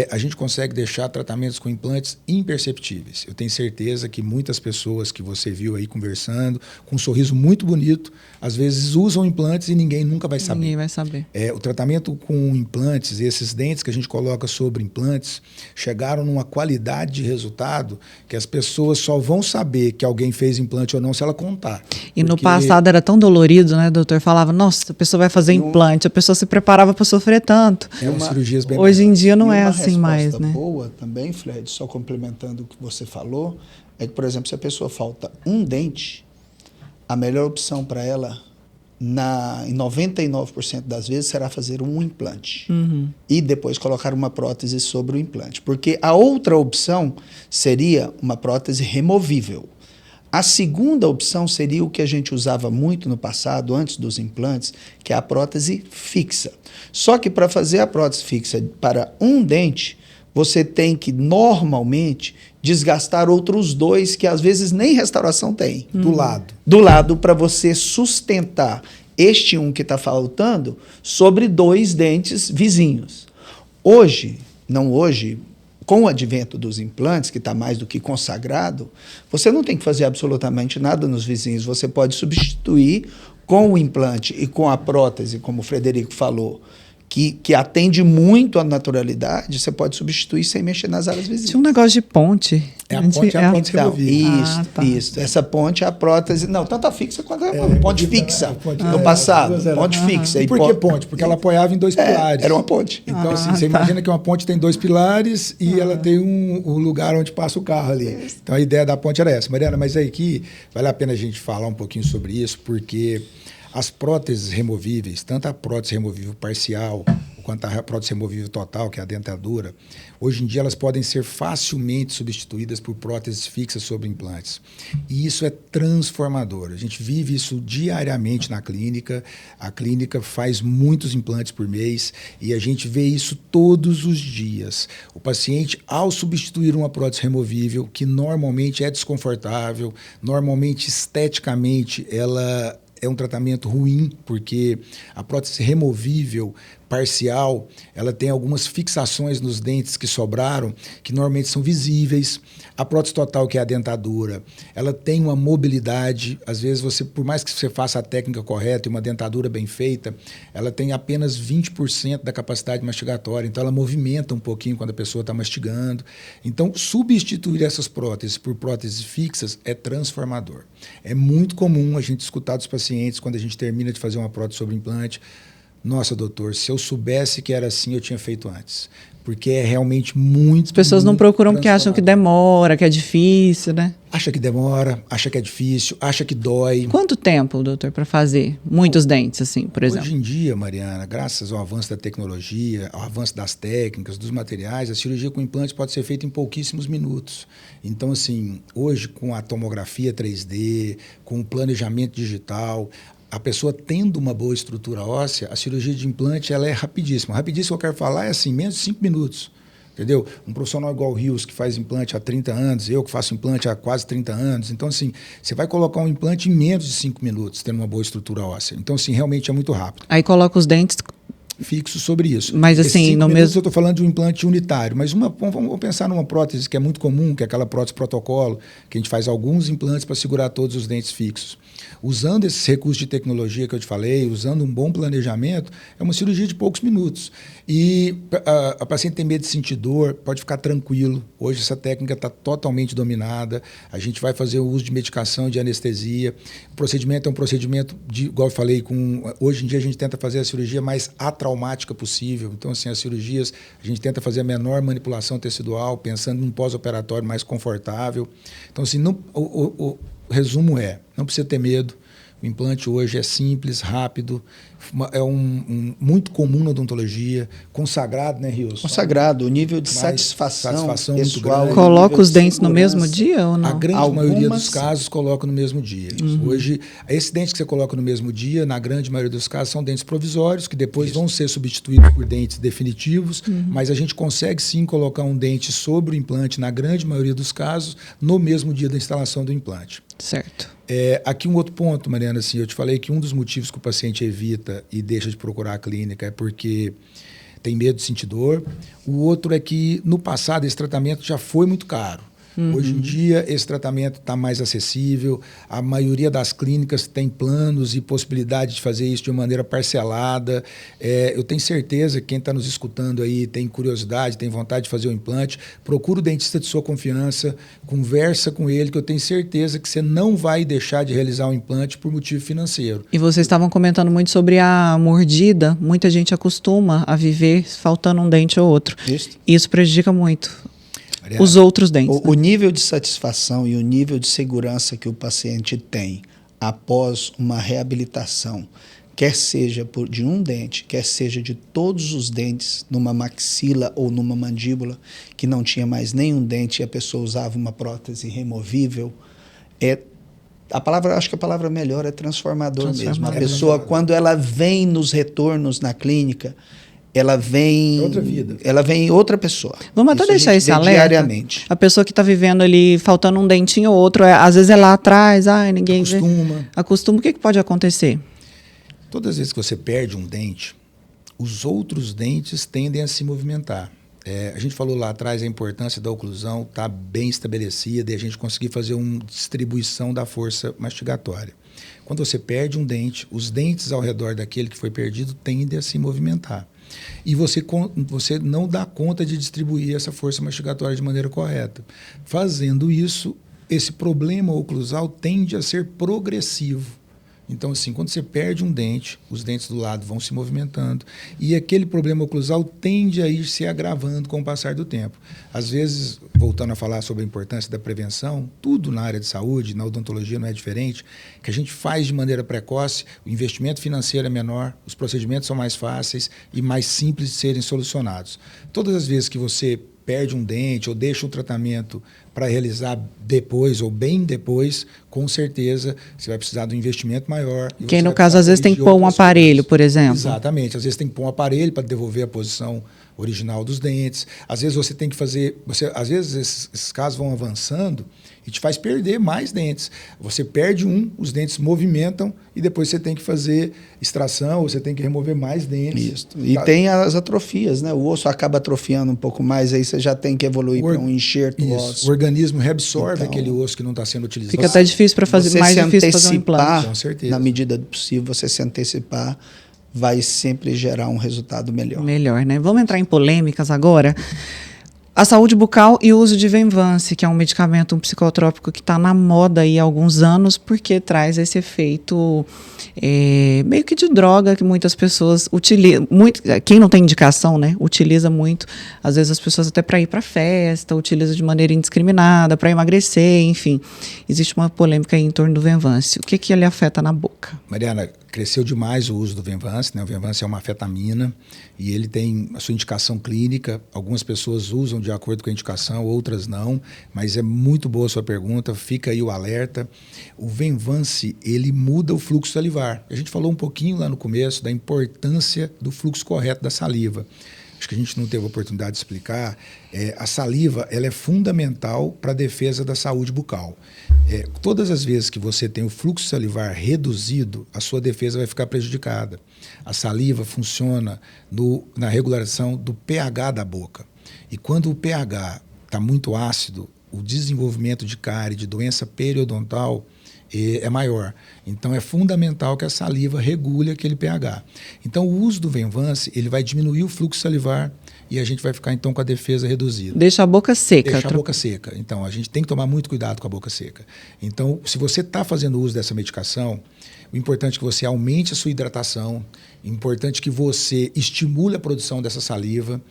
a gente consegue deixar tratamentos com implantes imperceptíveis. Eu tenho certeza que muitas pessoas que você viu aí conversando, com um sorriso muito bonito, às vezes usam implantes e ninguém nunca vai saber. Ninguém vai saber. O tratamento com implantes, esses dentes que a gente coloca sobre implantes, chegaram numa qualidade de resultado que as pessoas só vão saber que alguém fez implante ou não se ela contar. E no passado era tão dolorido, né, doutor? Falava, nossa, a pessoa vai fazer implante, a pessoa se preparava para sofrer tanto. Cirurgias bem Hoje em dia não e é uma assim mais, né? boa também, Fred, só complementando o que você falou, é que, por exemplo, se a pessoa falta um dente, a melhor opção para ela, em 99% das vezes, será fazer um implante. E depois colocar uma prótese sobre o implante. Porque a outra opção seria uma prótese removível. A segunda opção seria o que a gente usava muito no passado, antes dos implantes, que é a prótese fixa. Só que para fazer a prótese fixa para um dente, você tem que, normalmente, desgastar outros dois que às vezes nem restauração tem. do lado. Do lado, para você sustentar este um que está faltando sobre dois dentes vizinhos. Hoje, com o advento dos implantes, que está mais do que consagrado, você não tem que fazer absolutamente nada nos vizinhos. Você pode substituir com o implante e com a prótese, como o Frederico falou, que atende muito à naturalidade, você pode substituir sem mexer nas áreas vizinhas. Tinha um negócio de ponte. A ponte é a prótese removível. Isso. Essa ponte é a prótese, não, tanto a fixa quanto a ponte fixa. No passado, ponte fixa. E por que ponte? Porque ela apoiava em dois pilares. Era uma ponte. Então, assim, você imagina que uma ponte tem dois pilares e ela tem um lugar onde passa o carro ali. Então, a ideia da ponte era essa. Mariana, mas aí que vale a pena a gente falar um pouquinho sobre isso, porque as próteses removíveis, tanto a prótese removível parcial quanto a prótese removível total, que é a dentadura, hoje em dia elas podem ser facilmente substituídas por próteses fixas sobre implantes. E isso é transformador. A gente vive isso diariamente na clínica. A clínica faz muitos implantes por mês e a gente vê isso todos os dias. O paciente, ao substituir uma prótese removível, que normalmente é desconfortável, normalmente esteticamente ela é um tratamento ruim, porque a prótese removível parcial, ela tem algumas fixações nos dentes que sobraram, que normalmente são visíveis. A prótese total, que é a dentadura, ela tem uma mobilidade. Às vezes, você, por mais que você faça a técnica correta e uma dentadura bem feita, ela tem apenas 20% da capacidade mastigatória. Então, ela movimenta um pouquinho quando a pessoa está mastigando. Então, substituir essas próteses por próteses fixas é transformador. É muito comum a gente escutar dos pacientes, quando a gente termina de fazer uma prótese sobre implante: nossa, doutor, se eu soubesse que era assim, eu tinha feito antes. Porque é realmente muito. As pessoas não procuram porque acham que demora, que é difícil, né? Acha que demora, acha que é difícil, acha que dói. Quanto tempo, doutor, para fazer muitos dentes, assim, por exemplo? Hoje em dia, Mariana, graças ao avanço da tecnologia, ao avanço das técnicas, dos materiais, a cirurgia com implante pode ser feita em pouquíssimos minutos. Então, assim, hoje com a tomografia 3D, com o planejamento digital, a pessoa tendo uma boa estrutura óssea, a cirurgia de implante ela é rapidíssima. Rapidíssimo que eu quero falar é assim, menos de 5 minutos. Entendeu? Um profissional igual o Rios, que faz implante há 30 anos, eu que faço implante há quase 30 anos. Então, assim, você vai colocar um implante em menos de 5 minutos, tendo uma boa estrutura óssea. Então, assim, realmente é muito rápido. Aí coloca os dentes fixo sobre isso. Mas assim, no mesmo... eu estou falando de um implante unitário, mas vamos pensar numa prótese que é muito comum, que é aquela prótese protocolo, que a gente faz alguns implantes para segurar todos os dentes fixos. Usando esses recursos de tecnologia que eu te falei, usando um bom planejamento, é uma cirurgia de poucos minutos. E a paciente tem medo de sentir dor, pode ficar tranquilo. Hoje essa técnica está totalmente dominada. A gente vai fazer o uso de medicação, de anestesia. O procedimento é um procedimento, igual eu falei, hoje em dia a gente tenta fazer a cirurgia mais atraumática possível. Então, assim, as cirurgias, a gente tenta fazer a menor manipulação tecidual, pensando num pós-operatório mais confortável. Então, assim, o resumo é, não precisa ter medo. O implante hoje é simples, rápido, é muito comum na odontologia, consagrado, né, Rios? Consagrado, o nível de satisfação pessoal, muito grande. Coloca os dentes no mesmo dia ou não? A grande maioria dos casos coloca no mesmo dia. Hoje, esses dentes que você coloca no mesmo dia, na grande maioria dos casos, são dentes provisórios, que depois vão ser substituídos por dentes definitivos, mas a gente consegue sim colocar um dente sobre o implante, na grande maioria dos casos, no mesmo dia da instalação do implante. Certo. Aqui um outro ponto, Mariana, assim, eu te falei que um dos motivos que o paciente evita clínica e deixa de procurar a clínica é porque tem medo de sentir dor. O outro é que, no passado, esse tratamento já foi muito caro. Hoje em dia, esse tratamento está mais acessível, a maioria das clínicas tem planos e possibilidade de fazer isso de uma maneira parcelada. Eu tenho certeza que quem está nos escutando aí tem curiosidade, tem vontade de fazer o implante, procura o dentista de sua confiança, conversa com ele, que eu tenho certeza que você não vai deixar de realizar o implante por motivo financeiro. E vocês estavam comentando muito sobre a mordida. Muita gente acostuma a viver faltando um dente ou outro. Isso prejudica muito os outros dentes. O nível de satisfação e o nível de segurança que o paciente tem após uma reabilitação, quer seja de um dente, quer seja de todos os dentes, numa maxila ou numa mandíbula, que não tinha mais nenhum dente e a pessoa usava uma prótese removível, acho que a palavra melhor é transformador mesmo. A pessoa, quando ela vem nos retornos na clínica, ela vem outra vida. Ela vem outra pessoa. Vamos até deixar esse alerta. Diariamente. A pessoa que está vivendo ali, faltando um dentinho ou outro, às vezes é lá atrás, ninguém vê. Acostuma. O que pode acontecer? Todas as vezes que você perde um dente, os outros dentes tendem a se movimentar. A gente falou lá atrás a importância da oclusão estar bem estabelecida e a gente conseguir fazer uma distribuição da força mastigatória. Quando você perde um dente, os dentes ao redor daquele que foi perdido tendem a se movimentar. E você não dá conta de distribuir essa força mastigatória de maneira correta. Fazendo isso, esse problema oclusal tende a ser progressivo. Então, assim, quando você perde um dente, os dentes do lado vão se movimentando e aquele problema oclusal tende a ir se agravando com o passar do tempo. Às vezes, voltando a falar sobre a importância da prevenção, tudo na área de saúde, na odontologia não é diferente, que a gente faz de maneira precoce, o investimento financeiro é menor, os procedimentos são mais fáceis e mais simples de serem solucionados. Todas as vezes que você perde um dente ou deixa um tratamento para realizar depois ou bem depois, com certeza você vai precisar de um investimento maior. Quem, no caso, às vezes tem que pôr um aparelho, por exemplo. Exatamente. Às vezes tem que pôr um aparelho para devolver a posição original dos dentes. Às vezes você tem que fazer... às vezes esses casos vão avançando e te faz perder mais dentes. Você perde os dentes movimentam e depois você tem que fazer extração ou você tem que remover mais dentes. Isso. E tem as atrofias, né? O osso acaba atrofiando um pouco mais, aí você já tem que evoluir para um enxerto ósseo. O organismo reabsorve aquele osso que não está sendo utilizado. Fica até difícil para fazer, mais difícil fazer um implante. Com certeza. Na medida do possível, você se antecipar vai sempre gerar um resultado melhor. Melhor, né? Vamos entrar em polêmicas agora. A saúde bucal e o uso de Venvance, que é um medicamento, um psicotrópico que está na moda aí há alguns anos, porque traz esse efeito meio que de droga que muitas pessoas utilizam. Quem não tem indicação, né, utiliza muito. Às vezes as pessoas até para ir para festa, utiliza de maneira indiscriminada, para emagrecer, enfim. Existe uma polêmica aí em torno do Venvance. O que ele afeta na boca? Mariana, cresceu demais o uso do Venvance, né? O Venvance é uma anfetamina e ele tem a sua indicação clínica. Algumas pessoas usam de acordo com a indicação, outras não, mas é muito boa a sua pergunta, fica aí o alerta. O Venvance, ele muda o fluxo salivar. A gente falou um pouquinho lá no começo da importância do fluxo correto da saliva. Acho que a gente não teve a oportunidade de explicar. A saliva ela é fundamental para a defesa da saúde bucal. Todas as vezes que você tem o fluxo salivar reduzido, a sua defesa vai ficar prejudicada. A saliva funciona na regulação do pH da boca. E quando o pH está muito ácido, o desenvolvimento de cárie, de doença periodontal, é maior. Então, é fundamental que a saliva regule aquele pH. Então, o uso do Venvance, ele vai diminuir o fluxo salivar e a gente vai ficar, então, com a defesa reduzida. Deixa a boca seca. Deixa a boca seca. Então, a gente tem que tomar muito cuidado com a boca seca. Então, se você está fazendo uso dessa medicação, o importante é que você aumente a sua hidratação, é importante que você estimule a produção dessa saliva.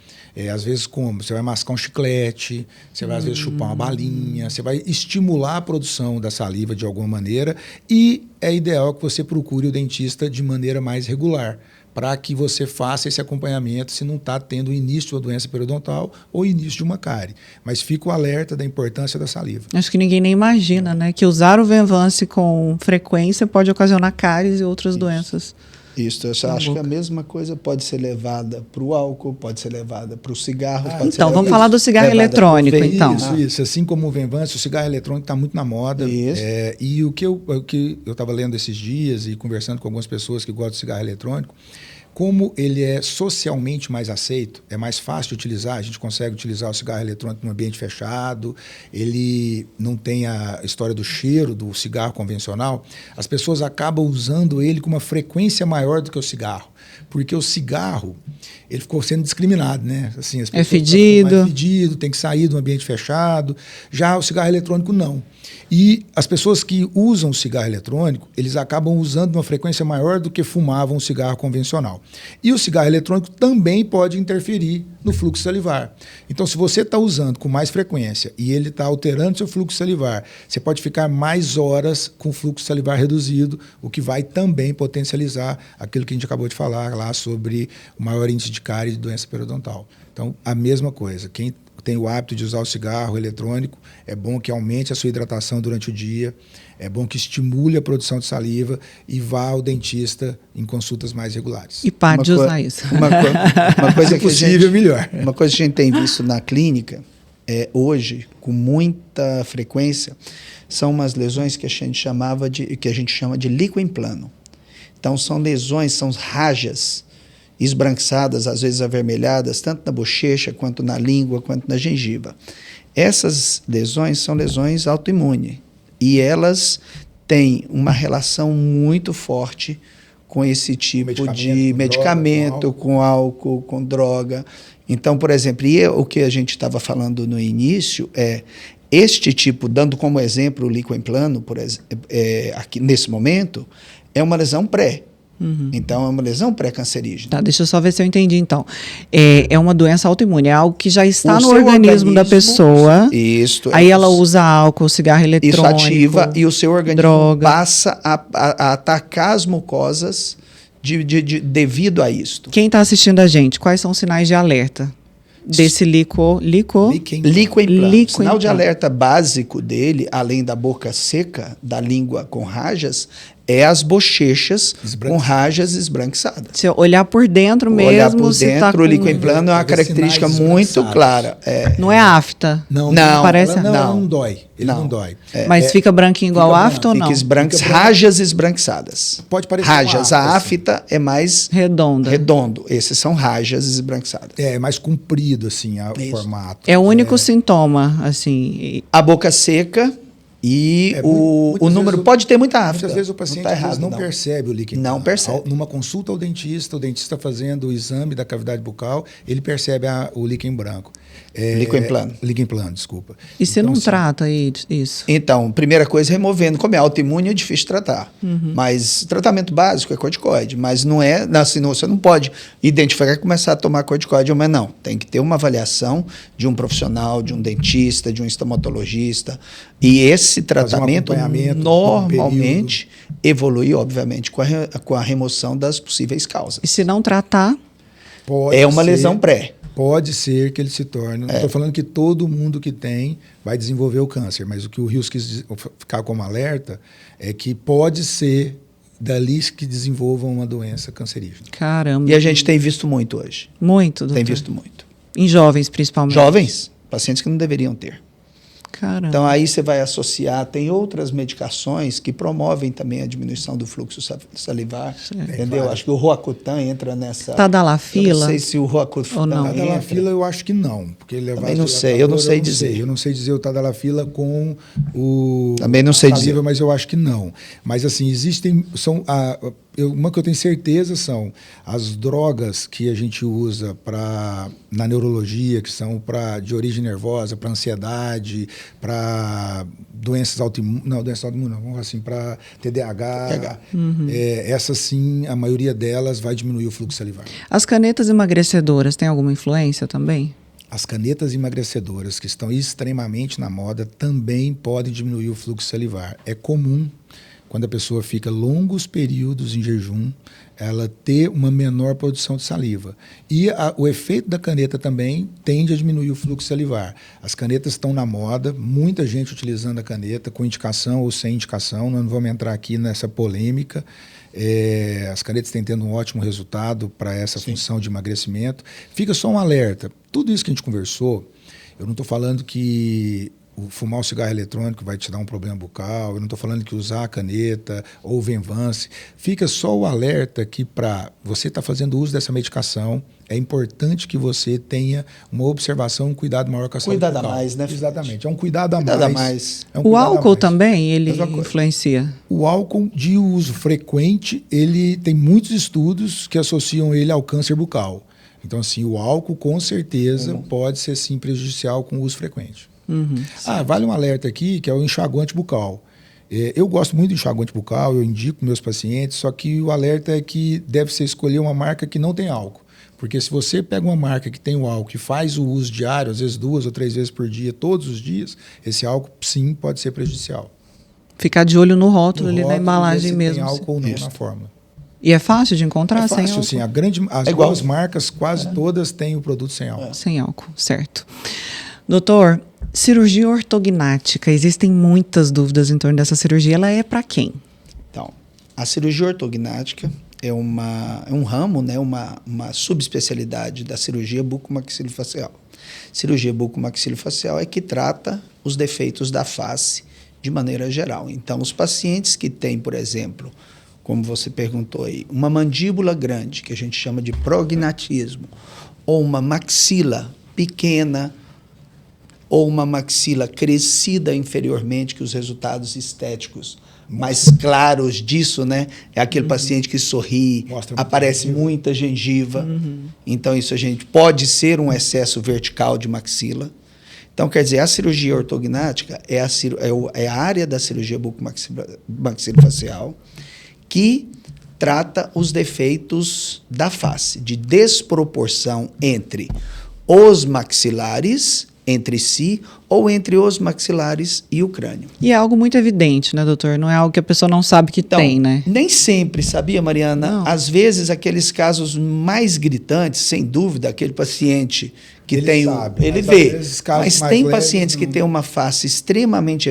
Às vezes, como? Você vai mascar um chiclete, você vai, às vezes, chupar uma balinha, você vai estimular a produção da saliva de alguma maneira e é ideal que você procure o dentista de maneira mais regular, para que você faça esse acompanhamento se não está tendo o início de uma doença periodontal ou início de uma cárie. Mas fica o alerta da importância da saliva. Acho que ninguém nem imagina, né? Que usar o Venvance com frequência pode ocasionar cáries e outras doenças. Isso, eu só acho que a mesma coisa pode ser levada para o álcool, pode ser levada para o cigarro. Pode Então, ser vamos falar do cigarro eletrônico, então. Isso. Assim como o Venvance, o cigarro eletrônico está muito na moda. Isso. E o que eu estava lendo esses dias e conversando com algumas pessoas que gostam de cigarro eletrônico, como ele é socialmente mais aceito, é mais fácil de utilizar, a gente consegue utilizar o cigarro eletrônico num ambiente fechado, ele não tem a história do cheiro do cigarro convencional, as pessoas acabam usando ele com uma frequência maior do que o cigarro, porque o cigarro, ele ficou sendo discriminado, né? Assim, as pessoas fedido. Fedido, tem que sair de um ambiente fechado, já o cigarro eletrônico não. E as pessoas que usam o cigarro eletrônico, eles acabam usando uma frequência maior do que fumavam o cigarro convencional. E o cigarro eletrônico também pode interferir no fluxo salivar. Então, se você está usando com mais frequência e ele está alterando seu fluxo salivar, você pode ficar mais horas com o fluxo salivar reduzido, o que vai também potencializar aquilo que a gente acabou de falar lá sobre o maior índice de cárie e de doença periodontal. Então, a mesma coisa. Quem tem o hábito de usar o cigarro eletrônico, é bom que aumente a sua hidratação durante o dia, é bom que estimule a produção de saliva e vá ao dentista em consultas mais regulares. E pare de usar isso. Uma coisa que possível, melhor. Uma coisa que a gente tem visto na clínica, hoje, com muita frequência, são umas lesões que a gente chama de licoimplano. Então, são lesões, são rajas esbranquiçadas, às vezes avermelhadas, tanto na bochecha, quanto na língua, quanto na gengiva. Essas lesões são lesões autoimunes e elas têm uma relação muito forte com esse tipo de medicamento, com álcool, com droga. Então, por exemplo, o que a gente estava falando no início este tipo, dando como exemplo o licoimplano, por exemplo, aqui nesse momento, é uma lesão pré. Então, é uma lesão pré-cancerígena. Tá, deixa eu só ver se eu entendi, então. É uma doença autoimune, é algo que já está no organismo da pessoa. Isso. Aí ela usa álcool, cigarro eletrônico. Isso ativa e o seu organismo droga. passa a atacar as mucosas devido a isto. Quem está assistindo a gente, quais são os sinais de alerta desse licoimplano? O sinal de alerta básico dele, além da boca seca, da língua com rajas, é as bochechas com rajas esbranquiçadas. Se eu olhar por dentro mesmo, olhar por se dentro, tá o licoimplano é uma característica muito clara. Não é afta? Não, parece. Não dói. Ele não dói. Mas fica branquinho igual afta ou não? Rajas esbranquiçadas. Pode parecer rajas. A afta é mais redondo. Esses são rajas esbranquiçadas. É mais comprido assim o formato. É o único sintoma, assim. A boca seca. E o número pode ter muita afta. Muitas vezes o paciente não percebe o líquido. Não percebe. Numa consulta ao dentista, o dentista fazendo o exame da cavidade bucal, ele percebe o líquido em branco. Licoimplano. Licoimplano, desculpa. E você não trata isso? Então, primeira coisa, removendo. Como é autoimune, é difícil de tratar. Mas tratamento básico é corticoide. Mas não é, assim, você não pode identificar e começar a tomar corticoide, mas não. Tem que ter uma avaliação de um profissional, de um dentista, de um estomatologista. E esse tratamento normalmente evolui, obviamente, com a remoção das possíveis causas. E se não tratar? É uma lesão pré. Pode ser que ele se torne. Não estou falando que todo mundo que tem vai desenvolver o câncer, mas o que o Rios quis ficar como alerta é que pode ser dali que desenvolvam uma doença cancerígena. Caramba. E a gente tem visto muito hoje. Muito, doutor. Tem visto muito. Em jovens, principalmente. Jovens, pacientes que não deveriam ter. Caramba. Então, aí você vai associar, tem outras medicações que promovem também a diminuição do fluxo salivar, entendeu? Acho que o Roacutan entra nessa... Tadalafila? Eu não sei se o Roacutan ou não. Tadalafila eu acho que não. Porque ele também não sei, eu não sei dizer. Eu não sei dizer o Tadalafila com o... Também não sei dizer. Mas eu acho que não. Mas assim, existem... uma que eu tenho certeza são as drogas que a gente usa na neurologia, que são de origem nervosa, para ansiedade, para doenças autoimunes, vamos assim, para TDAH. Essas sim, a maioria delas vai diminuir o fluxo salivar. As canetas emagrecedoras têm alguma influência também? As canetas emagrecedoras, que estão extremamente na moda, também podem diminuir o fluxo salivar. É comum quando a pessoa fica longos períodos em jejum, ela ter uma menor produção de saliva. E o efeito da caneta também tende a diminuir o fluxo salivar. As canetas estão na moda, muita gente utilizando a caneta com indicação ou sem indicação, nós não vamos entrar aqui nessa polêmica. As canetas têm tendo um ótimo resultado para essa função de emagrecimento. Fica só um alerta, tudo isso que a gente conversou, eu não estou falando que fumar um cigarro eletrônico vai te dar um problema bucal, eu não estou falando que usar a caneta ou o Venvance. Fica só o alerta que para você estar fazendo uso dessa medicação, é importante que você tenha uma observação, um cuidado maior com a saúde bucal. Cuidado a mais, né? Exatamente, é um cuidado a Cuidado a mais. mais. É um O cuidado a álcool mais. também, ele Mesma coisa. influencia? O álcool de uso frequente, ele tem muitos estudos que associam ele ao câncer bucal. Então, assim, o álcool com certeza pode ser sim prejudicial com o uso frequente. Vale um alerta aqui, que é o enxaguante bucal. Eu gosto muito de enxaguante bucal, eu indico meus pacientes, só que o alerta é que deve ser escolher uma marca que não tem álcool. Porque se você pega uma marca que tem o álcool e faz o uso diário, às vezes 2 ou 3 vezes por dia, todos os dias, esse álcool sim pode ser prejudicial. Ficar de olho no rótulo ali da rótulo, embalagem ver se mesmo. tem álcool ou não na fórmula. E é fácil de encontrar É sem fácil, álcool? sim. As igual. boas marcas, quase todas têm o produto sem álcool. Sem álcool, certo. Doutor, cirurgia ortognática, existem muitas dúvidas em torno dessa cirurgia. Ela é para quem? Então, a cirurgia ortognática é um ramo, né, uma subespecialidade da cirurgia bucomaxilofacial. Cirurgia bucomaxilofacial é que trata os defeitos da face de maneira geral. Então, os pacientes que têm, por exemplo, como você perguntou aí, uma mandíbula grande, que a gente chama de prognatismo, ou uma maxila pequena, ou uma maxila crescida inferiormente, que os resultados estéticos mais claros disso, né? É aquele paciente que sorri, Mostra aparece muita gengiva. Então, isso a gente pode ser um excesso vertical de maxila. Então, quer dizer, a cirurgia ortognática é a área da cirurgia bucomaxilofacial que trata os defeitos da face, de desproporção entre os maxilares entre si ou entre os maxilares e o crânio. E é algo muito evidente, né, doutor? Não é algo que a pessoa não sabe que Então, tem, né? nem sempre, sabia, Mariana? Não. Às vezes, aqueles casos mais gritantes, sem dúvida, aquele paciente que Ele tem sabe, ele mas vê. às vezes, casos Mas mais tem leves, pacientes que não. têm uma face extremamente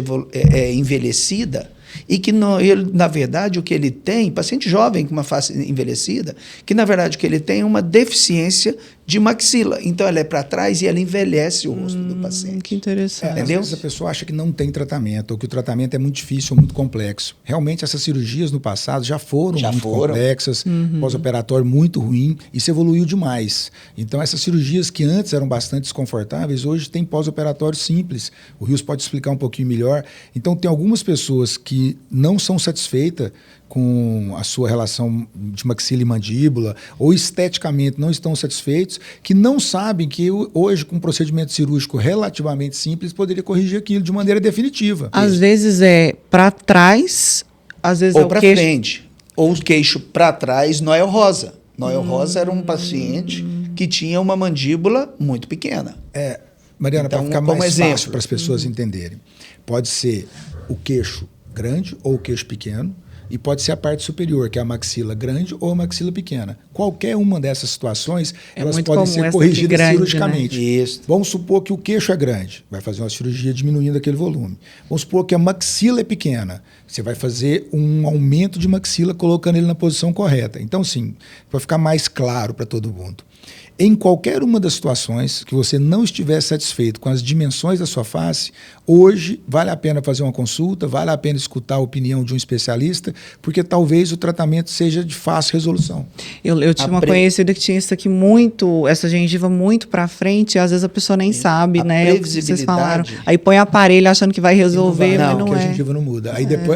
envelhecida e que, na verdade, o que ele tem, paciente jovem com uma face envelhecida, que, na verdade, o que ele tem é uma deficiência de maxila. Então, ela é para trás e ela envelhece o rosto do paciente. Que interessante. Às Entendeu? vezes a pessoa acha que não tem tratamento, ou que o tratamento é muito difícil ou muito complexo. Realmente, essas cirurgias no passado já foram muito complexas, pós-operatório muito ruim, isso evoluiu demais. Então, essas cirurgias que antes eram bastante desconfortáveis, hoje tem pós-operatório simples. O Rios pode explicar um pouquinho melhor. Então, tem algumas pessoas que não são satisfeitas com a sua relação de maxila e mandíbula, ou esteticamente não estão satisfeitos, que não sabem que hoje, com um procedimento cirúrgico relativamente simples, poderia corrigir aquilo de maneira definitiva. Às vezes é para trás, às vezes é Ou o para queixo. frente. Ou o queixo para trás, Noel Rosa. Noel Rosa era um paciente que tinha uma mandíbula muito pequena. Mariana, Então, para ficar como mais exemplo. fácil para as pessoas entenderem, pode ser o queixo grande ou o queixo pequeno, e pode ser a parte superior, que é a maxila grande ou a maxila pequena. Qualquer uma dessas situações, elas muito podem comum ser essa corrigidas de grande, cirurgicamente. né? Isso. Vamos supor que o queixo é grande, vai fazer uma cirurgia diminuindo aquele volume. Vamos supor que a maxila é pequena, você vai fazer um aumento de maxila colocando ele na posição correta. Então, sim, para ficar mais claro para todo mundo. Em qualquer uma das situações que você não estiver satisfeito com as dimensões da sua face, hoje vale a pena fazer uma consulta, vale a pena escutar a opinião de um especialista, porque talvez o tratamento seja de fácil resolução. Eu tinha uma conhecida que tinha isso aqui essa gengiva muito para frente, e às vezes a pessoa nem sabe, A né? É o que vocês previsibilidade. falaram. Aí põe aparelho achando que vai resolver, mas não porque a é. gengiva não muda.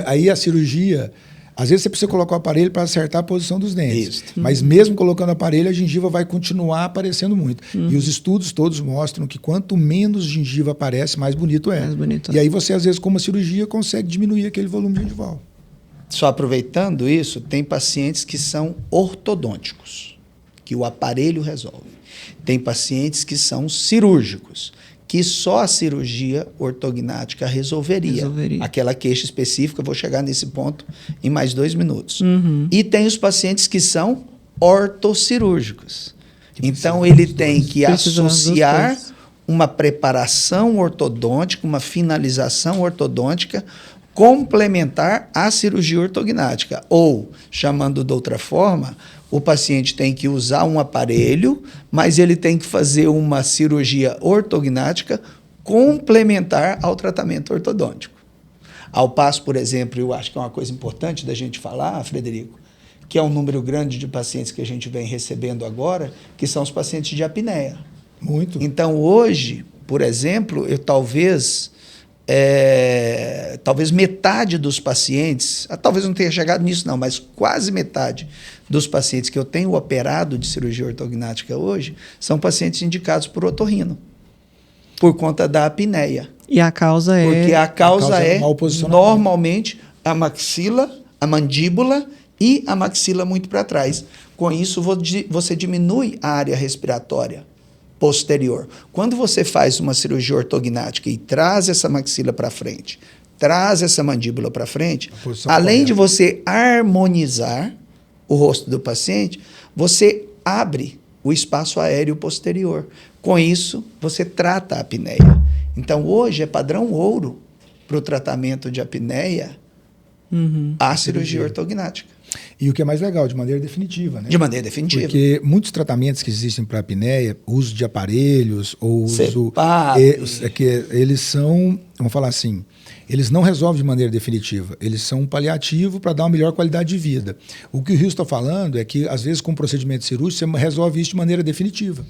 Aí a cirurgia, às vezes você precisa colocar o aparelho para acertar a posição dos dentes. Isso. Mas mesmo colocando o aparelho, a gengiva vai continuar aparecendo muito. E os estudos todos mostram que quanto menos gengiva aparece, mais bonito é. Mais bonito E é. aí você, às vezes, com uma cirurgia, consegue diminuir aquele volume gengival. Só aproveitando isso, tem pacientes que são ortodônticos, que o aparelho resolve. Tem pacientes que são cirúrgicos, que só a cirurgia ortognática resolveria. Aquela queixa específica, eu vou chegar nesse ponto em mais 2 minutos. E tem os pacientes que são ortocirúrgicos. Então, ele tem que associar uma preparação ortodôntica, uma finalização ortodôntica complementar à cirurgia ortognática. Ou, chamando de outra forma, o paciente tem que usar um aparelho, mas ele tem que fazer uma cirurgia ortognática complementar ao tratamento ortodôntico. Ao passo, por exemplo, eu acho que é uma coisa importante da gente falar, Frederico, que é um número grande de pacientes que a gente vem recebendo agora, que são os pacientes de apneia. Muito. Então, hoje, por exemplo, eu talvez metade dos pacientes, talvez não tenha chegado nisso não, mas quase metade dos pacientes que eu tenho operado de cirurgia ortognática hoje são pacientes indicados por otorrino, por conta da apneia. E a causa é? Porque a causa é mau posicionamento. normalmente a maxila, a mandíbula e a maxila muito para trás. Com isso, você diminui a área respiratória posterior. Quando você faz uma cirurgia ortognática e traz essa maxila para frente, traz essa mandíbula para frente, além de você harmonizar o rosto do paciente, você abre o espaço aéreo posterior. Com isso, você trata a apneia. Então, hoje é padrão ouro para o tratamento de apneia a cirurgia ortognática. E o que é mais legal, de maneira definitiva, né? De maneira definitiva. Porque muitos tratamentos que existem para apneia, uso de aparelhos ou uso... eles são, vamos falar assim, eles não resolvem de maneira definitiva. Eles são um paliativo para dar uma melhor qualidade de vida. O que o Rio está falando é que, às vezes, com um procedimento cirúrgico, você resolve isso de maneira definitiva.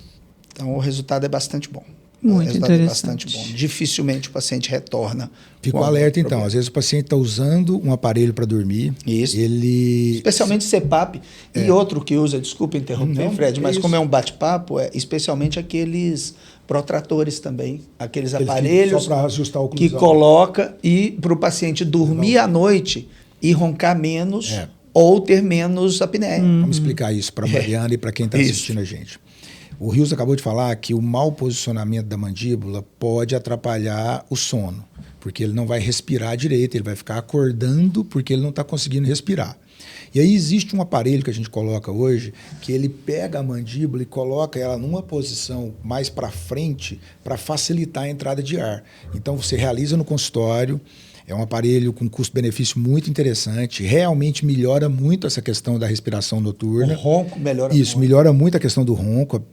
Então, o resultado é bastante bom. Muito interessante. É bastante bom. Dificilmente o paciente retorna. Fica o alerta, então. Às vezes o paciente está usando um aparelho para dormir. Isso. Ele... Especialmente CPAP. E outro que usa, desculpa interromper, Fred, mas como é um bate-papo, especialmente aqueles protratores também. Aqueles aparelhos só para ajustar a oclusão. Que coloca e para o paciente dormir à noite e roncar menos ou ter menos apneia. Vamos explicar isso para a Mariana e para quem está assistindo a gente. O Rios acabou de falar que o mau posicionamento da mandíbula pode atrapalhar o sono, porque ele não vai respirar direito, ele vai ficar acordando porque ele não está conseguindo respirar. E aí existe um aparelho que a gente coloca hoje, que ele pega a mandíbula e coloca ela numa posição mais para frente para facilitar a entrada de ar. Então você realiza no consultório. É um aparelho com custo-benefício muito interessante, realmente melhora muito essa questão da respiração noturna. O ronco melhora muito. Isso, melhora muito a questão do ronco.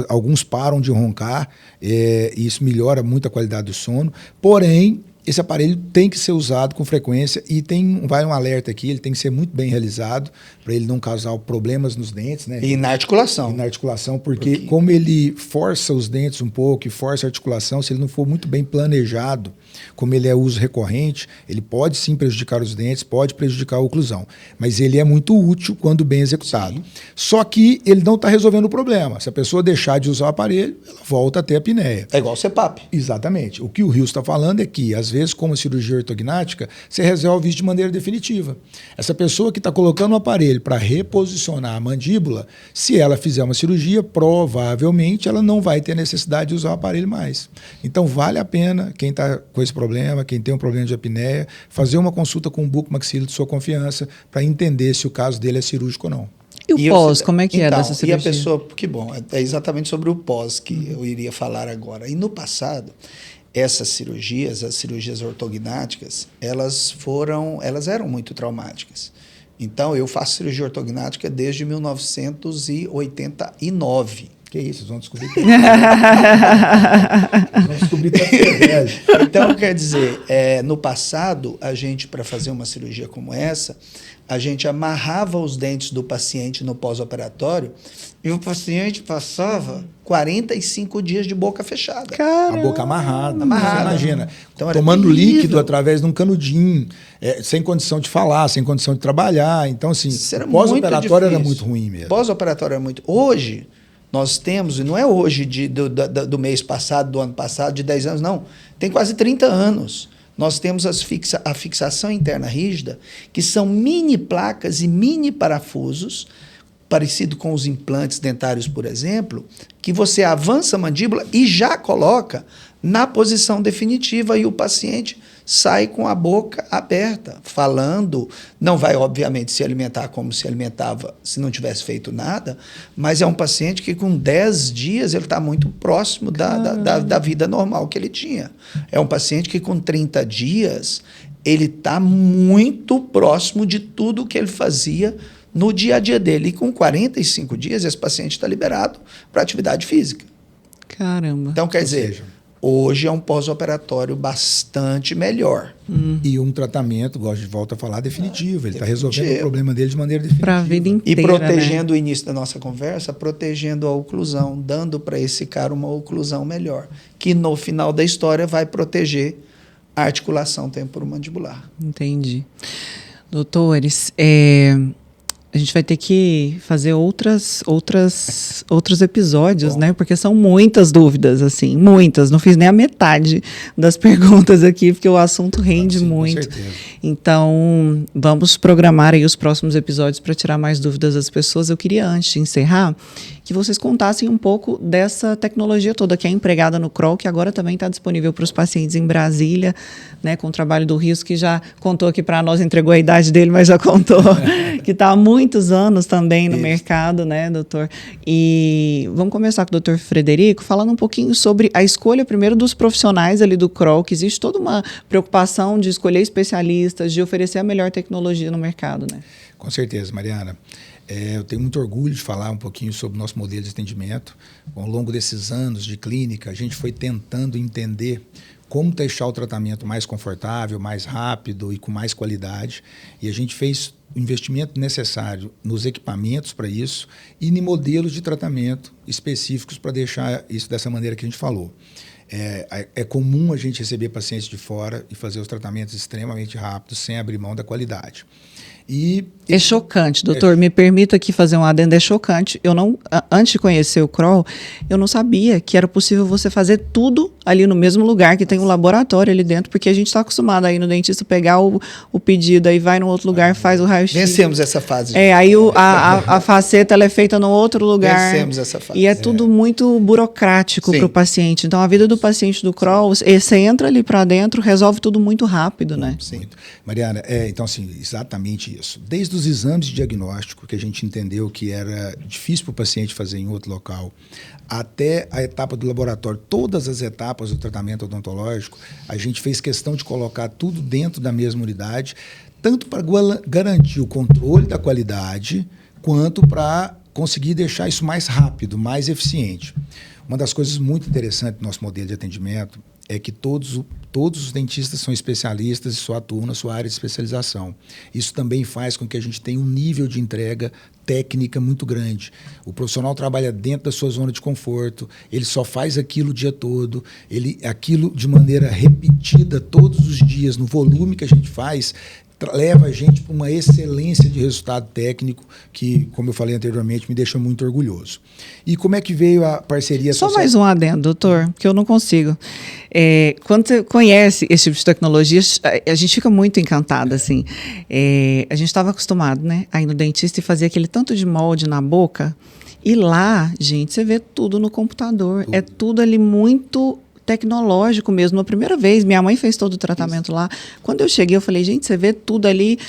Alguns param de roncar, e isso melhora muito a qualidade do sono. Porém, esse aparelho tem que ser usado com frequência e vai um alerta aqui, ele tem que ser muito bem realizado para ele não causar problemas nos dentes, né? E na articulação. E na articulação, porque como ele força os dentes um pouco e força a articulação, se ele não for muito bem planejado, como ele é uso recorrente, ele pode sim prejudicar os dentes, pode prejudicar a oclusão, mas ele é muito útil quando bem executado. Sim. Só que ele não está resolvendo o problema. Se a pessoa deixar de usar o aparelho, ela volta a ter apneia. É igual o CPAP. Exatamente. O que o Rios está falando é que, às vezes, como a cirurgia ortognática, você resolve isso de maneira definitiva. Essa pessoa que está colocando um aparelho para reposicionar a mandíbula, se ela fizer uma cirurgia, provavelmente ela não vai ter necessidade de usar o aparelho mais. Então, vale a pena, quem está com esse problema, quem tem um problema de apneia, fazer uma consulta com um bucomaxilo de sua confiança para entender se o caso dele é cirúrgico ou não. E o pós, como é que é dessa cirurgia? E a pessoa, que bom, é exatamente sobre o pós que eu iria falar agora. E no passado, essas cirurgias, as cirurgias ortognáticas, elas eram muito traumáticas. Então, eu faço cirurgia ortognática desde 1989. Que isso, vocês vão descobrir que vão descobrir que Então, quer dizer, no passado, a gente, para fazer uma cirurgia como essa, a gente amarrava os dentes do paciente no pós-operatório e o paciente passava 45 dias de boca fechada. Caramba. A boca amarrada. Você imagina, então, tomando líquido através de um canudinho, sem condição de falar, sem condição de trabalhar. Então, assim, o pós-operatório era muito ruim mesmo. Pós-operatório era muito... Hoje, nós temos, e não é hoje do mês passado, do ano passado, de 10 anos, não. Tem quase 30 anos. Nós temos a fixação interna rígida, que são mini placas e mini parafusos, parecido com os implantes dentários, por exemplo, que você avança a mandíbula e já coloca na posição definitiva e o paciente sai com a boca aberta, falando, não vai obviamente se alimentar como se alimentava se não tivesse feito nada, mas é um paciente que com 10 dias ele está muito próximo da vida normal que ele tinha. É um paciente que com 30 dias ele está muito próximo de tudo que ele fazia no dia a dia dele. E com 45 dias esse paciente está liberado para atividade física. Caramba. Então, quer dizer, hoje é um pós-operatório bastante melhor. E um tratamento, gosto de volta a falar, definitivo. Ele está resolvendo o problema dele de maneira definitiva. Para a vida inteira, e protegendo, né? o início da nossa conversa, protegendo a oclusão, dando para esse cara uma oclusão melhor, que no final da história vai proteger a articulação temporomandibular. Entendi. Doutores, a gente vai ter que fazer outros episódios, né? Porque são muitas dúvidas, assim, muitas. Não fiz nem a metade das perguntas aqui, porque o assunto rende muito. Com certeza. Então, vamos programar aí os próximos episódios para tirar mais dúvidas das pessoas. Eu queria, antes de encerrar, que vocês contassem um pouco dessa tecnologia toda que é empregada no Kroll, que agora também está disponível para os pacientes em Brasília, né, com o trabalho do Rios, que já contou aqui para nós, entregou a idade dele, mas já contou, que está há muitos anos também no mercado, né, doutor? E vamos começar com o doutor Frederico, falando um pouquinho sobre a escolha, primeiro, dos profissionais ali do Kroll, que existe toda uma preocupação de escolher especialistas, de oferecer a melhor tecnologia no mercado, né? Com certeza, Mariana. Eu tenho muito orgulho de falar um pouquinho sobre o nosso modelo de atendimento. Ao longo desses anos de clínica, a gente foi tentando entender como deixar o tratamento mais confortável, mais rápido e com mais qualidade. E a gente fez o investimento necessário nos equipamentos para isso e em modelos de tratamento específicos para deixar isso dessa maneira que a gente falou. É comum a gente receber pacientes de fora e fazer os tratamentos extremamente rápidos, sem abrir mão da qualidade. É chocante, doutor. Me permita aqui fazer um adendo. É chocante. Antes de conhecer o Kroll, eu não sabia que era possível você fazer tudo ali no mesmo lugar, que tem um laboratório ali dentro, porque a gente está acostumado aí no dentista pegar o pedido, aí vai no outro lugar, faz o raio-x. Vencemos essa fase. Aí a faceta ela é feita no outro lugar. Vencemos essa fase. E é tudo muito burocrático para o paciente. Então, a vida do paciente do Kroll, você entra ali para dentro, resolve tudo muito rápido, né? Sim. Mariana, então, assim, exatamente isso. Desde os exames de diagnóstico, que a gente entendeu que era difícil para o paciente fazer em outro local, até a etapa do laboratório, todas as etapas do tratamento odontológico, a gente fez questão de colocar tudo dentro da mesma unidade, tanto para garantir o controle da qualidade, quanto para conseguir deixar isso mais rápido, mais eficiente. Uma das coisas muito interessantes do nosso modelo de atendimento é que todos os dentistas são especialistas e só atuam na sua área de especialização. Isso também faz com que a gente tenha um nível de entrega técnica muito grande. O profissional trabalha dentro da sua zona de conforto, ele só faz aquilo o dia todo, aquilo de maneira repetida todos os dias, no volume que a gente faz, leva a gente para uma excelência de resultado técnico que, como eu falei anteriormente, me deixa muito orgulhoso. E como é que veio a parceria social? Só mais um adendo, doutor, que eu não consigo. Quando você conhece esse tipo de tecnologia, a gente fica muito encantado, assim. A gente estava acostumado, né, a ir no dentista e fazer aquele tanto de molde na boca, e lá, gente, você vê tudo no computador. É tudo ali muito tecnológico mesmo. Na primeira vez, minha mãe fez todo o tratamento lá. Quando eu cheguei, eu falei, gente, você vê tudo ali,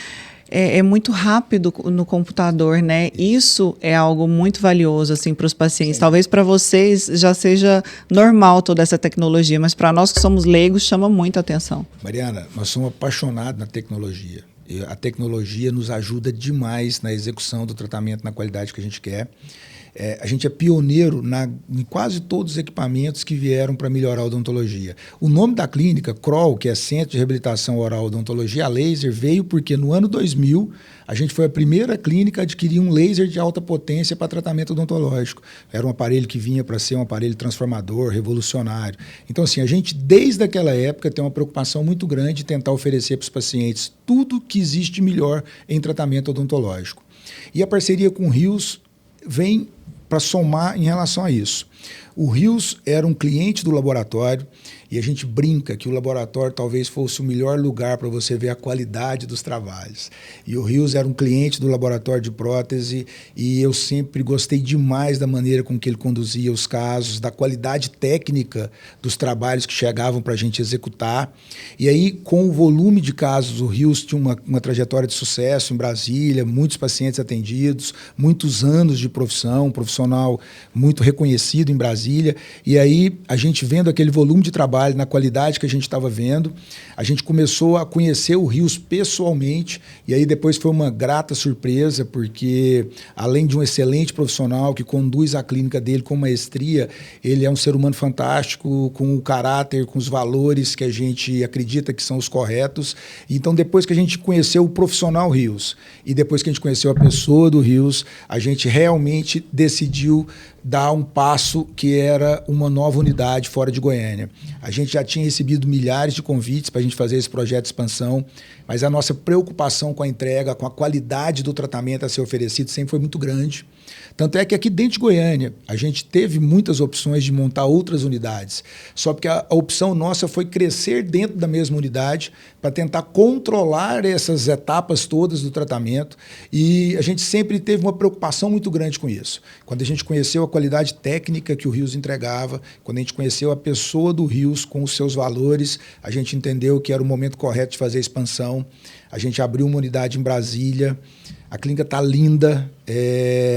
é muito rápido no computador, né? Isso é algo muito valioso, assim, para os pacientes. Sim. Talvez para vocês já seja normal toda essa tecnologia, mas para nós que somos leigos, chama muita atenção. Mariana, nós somos apaixonados na tecnologia. A tecnologia nos ajuda demais na execução do tratamento na qualidade que a gente quer. A gente é pioneiro em quase todos os equipamentos que vieram para melhorar a odontologia. O nome da clínica, Kroll, que é Centro de Reabilitação Oral Odontologia a Laser, veio porque no ano 2000 a gente foi a primeira clínica a adquirir um laser de alta potência para tratamento odontológico. Era um aparelho que vinha para ser um aparelho transformador, revolucionário. Então, assim, a gente, desde aquela época, tem uma preocupação muito grande de tentar oferecer para os pacientes tudo que existe melhor em tratamento odontológico. E a parceria com o Rios vem para somar em relação a isso. O Rios era um cliente do laboratório e a gente brinca que o laboratório talvez fosse o melhor lugar para você ver a qualidade dos trabalhos. E o Rios era um cliente do laboratório de prótese e eu sempre gostei demais da maneira com que ele conduzia os casos, da qualidade técnica dos trabalhos que chegavam para a gente executar. E aí, com o volume de casos, o Rios tinha uma trajetória de sucesso em Brasília, muitos pacientes atendidos, muitos anos de profissão, um profissional muito reconhecido em Brasília. E aí, a gente vendo aquele volume de trabalho, na qualidade que a gente estava vendo, a gente começou a conhecer o Rios pessoalmente, e aí depois foi uma grata surpresa, porque além de um excelente profissional que conduz a clínica dele com maestria, ele é um ser humano fantástico, com o caráter, com os valores que a gente acredita que são os corretos. Então, depois que a gente conheceu o profissional Rios, e depois que a gente conheceu a pessoa do Rios, a gente realmente decidiu dar um passo que era uma nova unidade fora de Goiânia. A gente já tinha recebido milhares de convites para a gente fazer esse projeto de expansão, mas a nossa preocupação com a entrega, com a qualidade do tratamento a ser oferecido sempre foi muito grande. Tanto é que aqui dentro de Goiânia, a gente teve muitas opções de montar outras unidades, só porque a opção nossa foi crescer dentro da mesma unidade para tentar controlar essas etapas todas do tratamento, e a gente sempre teve uma preocupação muito grande com isso. Quando a gente conheceu a qualidade técnica que o Rios entregava, quando a gente conheceu a pessoa do Rios com os seus valores, a gente entendeu que era o momento correto de fazer a expansão. A gente abriu uma unidade em Brasília. A clínica está linda,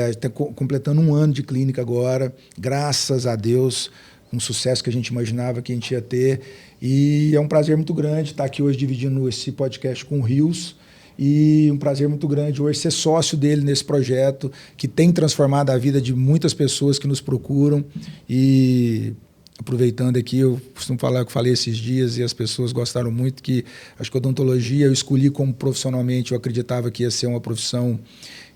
está completando 1 ano de clínica agora, graças a Deus, um sucesso que a gente imaginava que a gente ia ter. E é um prazer muito grande estar aqui hoje dividindo esse podcast com o Rios, e um prazer muito grande hoje ser sócio dele nesse projeto, que tem transformado a vida de muitas pessoas que nos procuram. E aproveitando aqui, eu costumo falar o que eu falei esses dias e as pessoas gostaram muito, que acho que a odontologia eu escolhi como profissionalmente, eu acreditava que ia ser uma profissão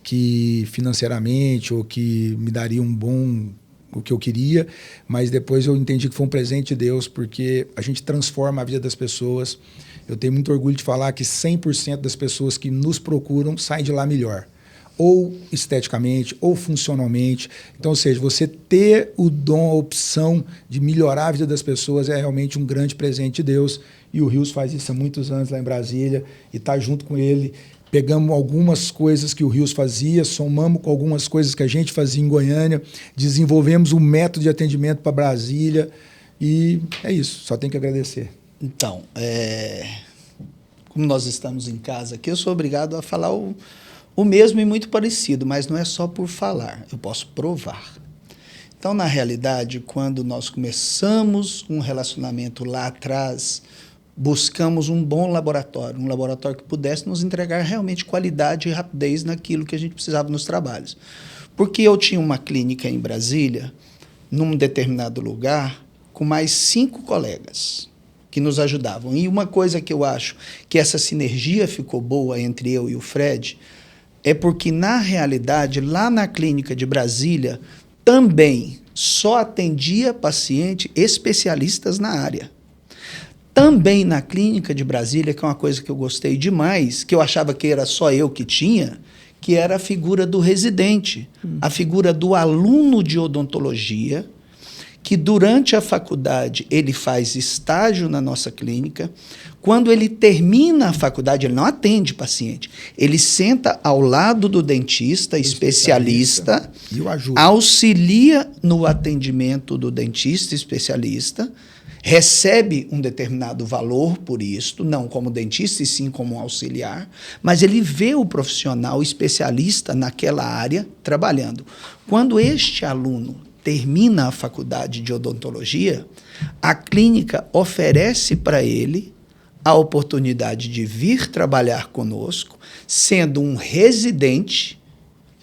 que financeiramente ou que me daria o que eu queria, mas depois eu entendi que foi um presente de Deus, porque a gente transforma a vida das pessoas. Eu tenho muito orgulho de falar que 100% das pessoas que nos procuram saem de lá melhor, ou esteticamente, ou funcionalmente. Então, ou seja, você ter o dom, a opção de melhorar a vida das pessoas é realmente um grande presente de Deus, e o Rios faz isso há muitos anos lá em Brasília, e está junto com ele. Pegamos algumas coisas que o Rios fazia, somamos com algumas coisas que a gente fazia em Goiânia, desenvolvemos um método de atendimento para Brasília, e é isso, só tenho que agradecer. Então, como nós estamos em casa aqui, eu sou obrigado a falar o mesmo e muito parecido, mas não é só por falar, eu posso provar. Então, na realidade, quando nós começamos um relacionamento lá atrás, buscamos um bom laboratório, um laboratório que pudesse nos entregar realmente qualidade e rapidez naquilo que a gente precisava nos trabalhos. Porque eu tinha uma clínica em Brasília, num determinado lugar, com mais 5 colegas que nos ajudavam. E uma coisa que eu acho que essa sinergia ficou boa entre eu e o Fred é porque, na realidade, lá na clínica de Brasília, também só atendia paciente especialistas na área. Também na clínica de Brasília, que é uma coisa que eu gostei demais, que eu achava que era só eu que tinha, que era a figura do residente, a figura do aluno de odontologia, que durante a faculdade ele faz estágio na nossa clínica. Quando ele termina a faculdade, ele não atende paciente. Ele senta ao lado do dentista especialista e o ajuda. Auxilia no atendimento do dentista especialista, recebe um determinado valor por isto, não como dentista e sim como auxiliar, mas ele vê o profissional especialista naquela área trabalhando. Quando este aluno termina a faculdade de odontologia, a clínica oferece para ele a oportunidade de vir trabalhar conosco, sendo um residente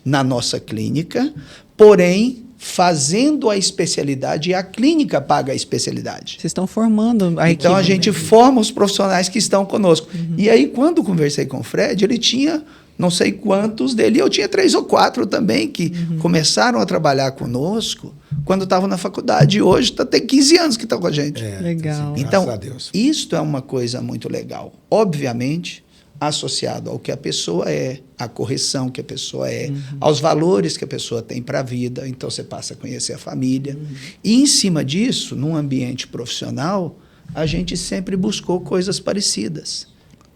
na nossa clínica, porém fazendo a especialidade e a clínica paga a especialidade. Vocês estão formando a equipe. Então a gente forma os profissionais que estão conosco. E aí, quando conversei com o Fred, ele tinha não sei quantos dele, eu tinha 3 ou 4 também que começaram a trabalhar conosco quando estavam na faculdade. E hoje tem 15 anos que estão com a gente. Legal. Então, graças a Deus. isto é uma coisa muito legal. Obviamente, associado ao que a pessoa é, à correção que a pessoa é, aos valores que a pessoa tem para a vida. Então, você passa a conhecer a família. E, em cima disso, num ambiente profissional, a gente sempre buscou coisas parecidas,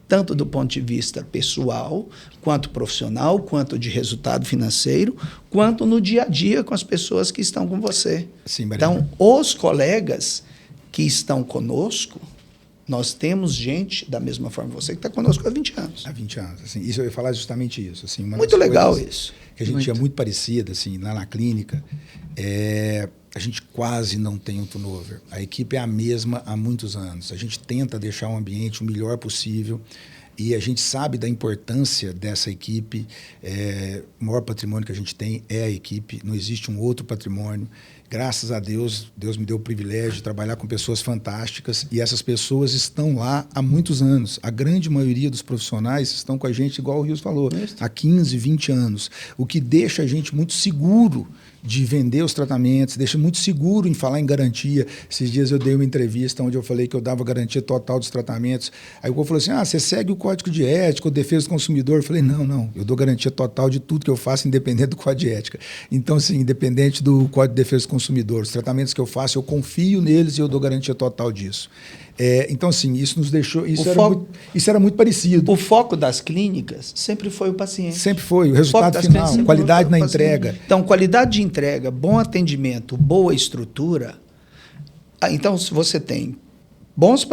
tanto do ponto de vista pessoal, quanto profissional, quanto de resultado financeiro, quanto no dia a dia com as pessoas que estão com você. Sim, Mariana. Então, os colegas que estão conosco, nós temos gente, da mesma forma que você, que está conosco há 20 anos. Há 20 anos. Assim, isso, eu ia falar justamente isso. Assim, uma Muito das legal coisas isso. Que a gente tinha muito parecida, assim, lá na clínica, a gente quase não tem um turnover. A equipe é a mesma há muitos anos. A gente tenta deixar o ambiente o melhor possível e a gente sabe da importância dessa equipe. O maior patrimônio que a gente tem é a equipe, não existe um outro patrimônio. Graças a Deus, Deus me deu o privilégio de trabalhar com pessoas fantásticas e essas pessoas estão lá há muitos anos. A grande maioria dos profissionais estão com a gente, igual o Rios falou, há 15, 20 anos, o que deixa a gente muito seguro de vender os tratamentos, deixa muito seguro em falar em garantia. Esses dias eu dei uma entrevista onde eu falei que eu dava garantia total dos tratamentos. Aí o povo falou assim, você segue o Código de Ética, o Defesa do Consumidor? Eu falei, não, eu dou garantia total de tudo que eu faço, independente do Código de Ética. Então, assim, independente do Código de Defesa do Consumidor, os tratamentos que eu faço, eu confio neles e eu dou garantia total disso. Então, assim, isso nos deixou... Isso era muito parecido. O foco das clínicas sempre foi o paciente. Sempre foi, o resultado final, qualidade na entrega. Então, qualidade de entrega, bom atendimento, boa estrutura. Então, se você tem bons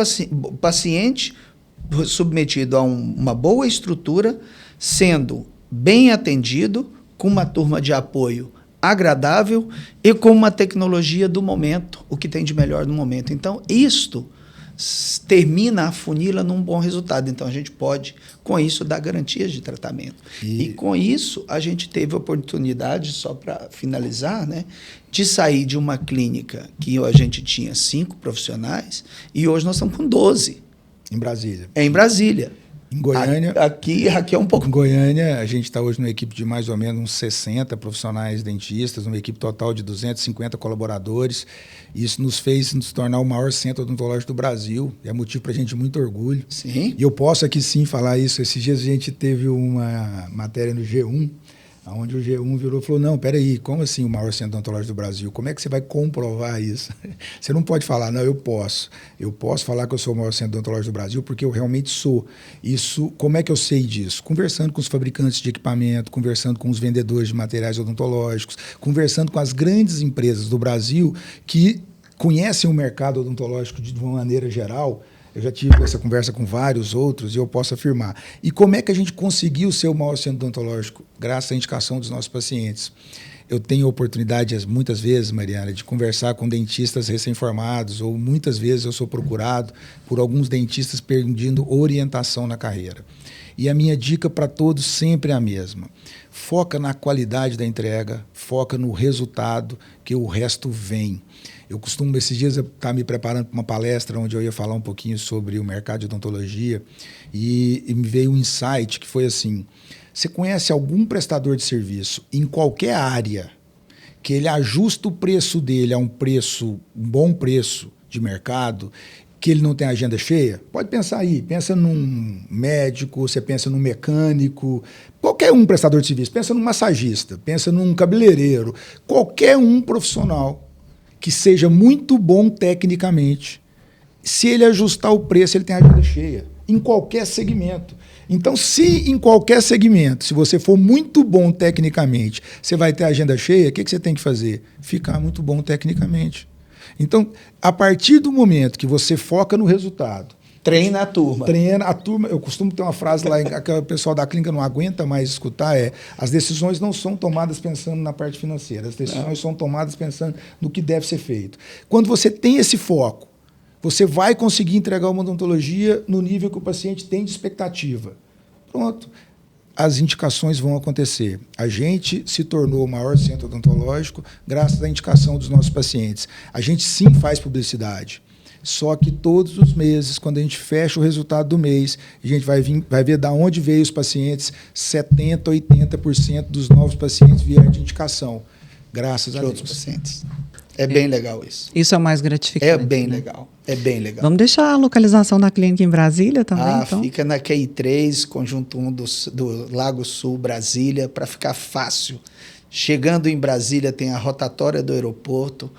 paciente submetido a uma boa estrutura, sendo bem atendido, com uma turma de apoio agradável e com uma tecnologia do momento, o que tem de melhor no momento. Então, isto termina a funila num bom resultado. Então, a gente pode, com isso, dar garantias de tratamento. E com isso, a gente teve a oportunidade, só para finalizar, né, de sair de uma clínica que a gente tinha 5 profissionais e hoje nós estamos com 12. Em Brasília. Em Brasília. Em Goiânia... Aqui é um pouco... Em Goiânia, a gente está hoje numa equipe de mais ou menos uns 60 profissionais dentistas, uma equipe total de 250 colaboradores. Isso nos fez nos tornar o maior centro odontológico do Brasil. É motivo para a gente de muito orgulho. Sim. E eu posso aqui sim falar isso. Esses dias a gente teve uma matéria no G1, onde o G1 virou e falou, não, peraí, como assim o maior centro odontológico do Brasil? Como é que você vai comprovar isso? Você não pode falar, não, eu posso. Eu posso falar que eu sou o maior centro odontológico do Brasil porque eu realmente sou. Isso, como é que eu sei disso? Conversando com os fabricantes de equipamento, conversando com os vendedores de materiais odontológicos, conversando com as grandes empresas do Brasil que conhecem o mercado odontológico de uma maneira geral. Eu já tive essa conversa com vários outros e eu posso afirmar. E como é que a gente conseguiu ser o maior centro odontológico? Graças à indicação dos nossos pacientes. Eu tenho a oportunidade, muitas vezes, Mariana, de conversar com dentistas recém-formados, ou muitas vezes eu sou procurado por alguns dentistas pedindo orientação na carreira. E a minha dica para todos sempre é a mesma. Foca na qualidade da entrega, foca no resultado, que o resto vem. Eu costumo, esses dias, estar me preparando para uma palestra onde eu ia falar um pouquinho sobre o mercado de odontologia e me veio um insight que foi assim, você conhece algum prestador de serviço em qualquer área que ele ajusta o preço dele a um bom preço de mercado, que ele não tem agenda cheia? Pode pensar aí, pensa num médico, você pensa num mecânico, qualquer um prestador de serviço, pensa num massagista, pensa num cabeleireiro, qualquer um profissional que seja muito bom tecnicamente, se ele ajustar o preço, ele tem agenda cheia, em qualquer segmento. Então, se em qualquer segmento, se você for muito bom tecnicamente, você vai ter agenda cheia, o que você tem que fazer? Ficar muito bom tecnicamente. Então, a partir do momento que você foca no resultado, treina a turma. Treina a turma. Eu costumo ter uma frase lá que o pessoal da clínica não aguenta mais escutar, as decisões não são tomadas pensando na parte financeira, as decisões são tomadas pensando no que deve ser feito. Quando você tem esse foco, você vai conseguir entregar uma odontologia no nível que o paciente tem de expectativa. Pronto. As indicações vão acontecer. A gente se tornou o maior centro odontológico graças à indicação dos nossos pacientes. A gente sim faz publicidade. Só que todos os meses, quando a gente fecha o resultado do mês, a gente vai ver de onde veio os pacientes, 70%, 80% dos novos pacientes vieram de indicação. Graças a Deus. Outros pacientes. É bem legal isso. Isso é o mais gratificante. É bem né? legal. É bem legal. Vamos deixar a localização da clínica em Brasília também, então? Fica na QI 3, Conjunto 1 do Lago Sul, Brasília, para ficar fácil. Chegando em Brasília, tem a rotatória do aeroporto,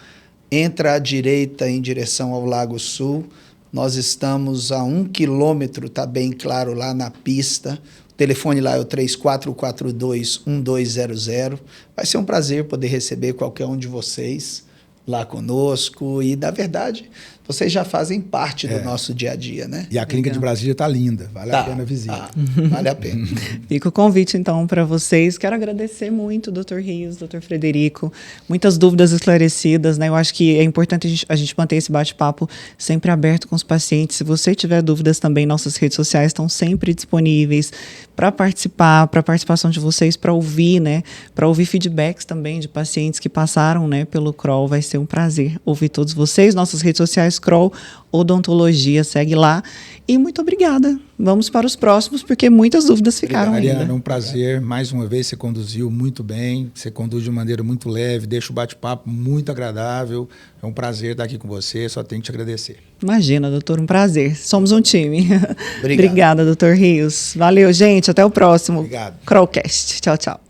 entra à direita em direção ao Lago Sul. Nós estamos a 1 quilômetro, está bem claro, lá na pista. O telefone lá é o 3442-1200. Vai ser um prazer poder receber qualquer um de vocês lá conosco. E, na verdade, vocês já fazem parte do nosso dia a dia, né? E a clínica de Brasília está linda, vale a pena a visita. Vale a pena. Fica o convite, então, para vocês. Quero agradecer muito, Dr. Rios, Dr. Frederico. Muitas dúvidas esclarecidas, né? Eu acho que é importante a gente manter esse bate-papo sempre aberto com os pacientes. Se você tiver dúvidas também, nossas redes sociais estão sempre disponíveis para participar, para a participação de vocês, para ouvir, né? Para ouvir feedbacks também de pacientes que passaram, né, pelo Kroll. Vai ser um prazer ouvir todos vocês. Nossas redes sociais, Kroll Odontologia, segue lá. E muito obrigada. Vamos para os próximos, porque muitas dúvidas ficaram ainda. Ariana, um prazer. Mais uma vez, você conduziu muito bem. Você conduz de maneira muito leve, deixa o bate-papo muito agradável. É um prazer estar aqui com você. Só tenho que te agradecer. Imagina, doutor, um prazer. Somos um time. Obrigado. Obrigada, doutor Rios. Valeu, gente. Até o próximo. Obrigado. Krollcast. Tchau, tchau.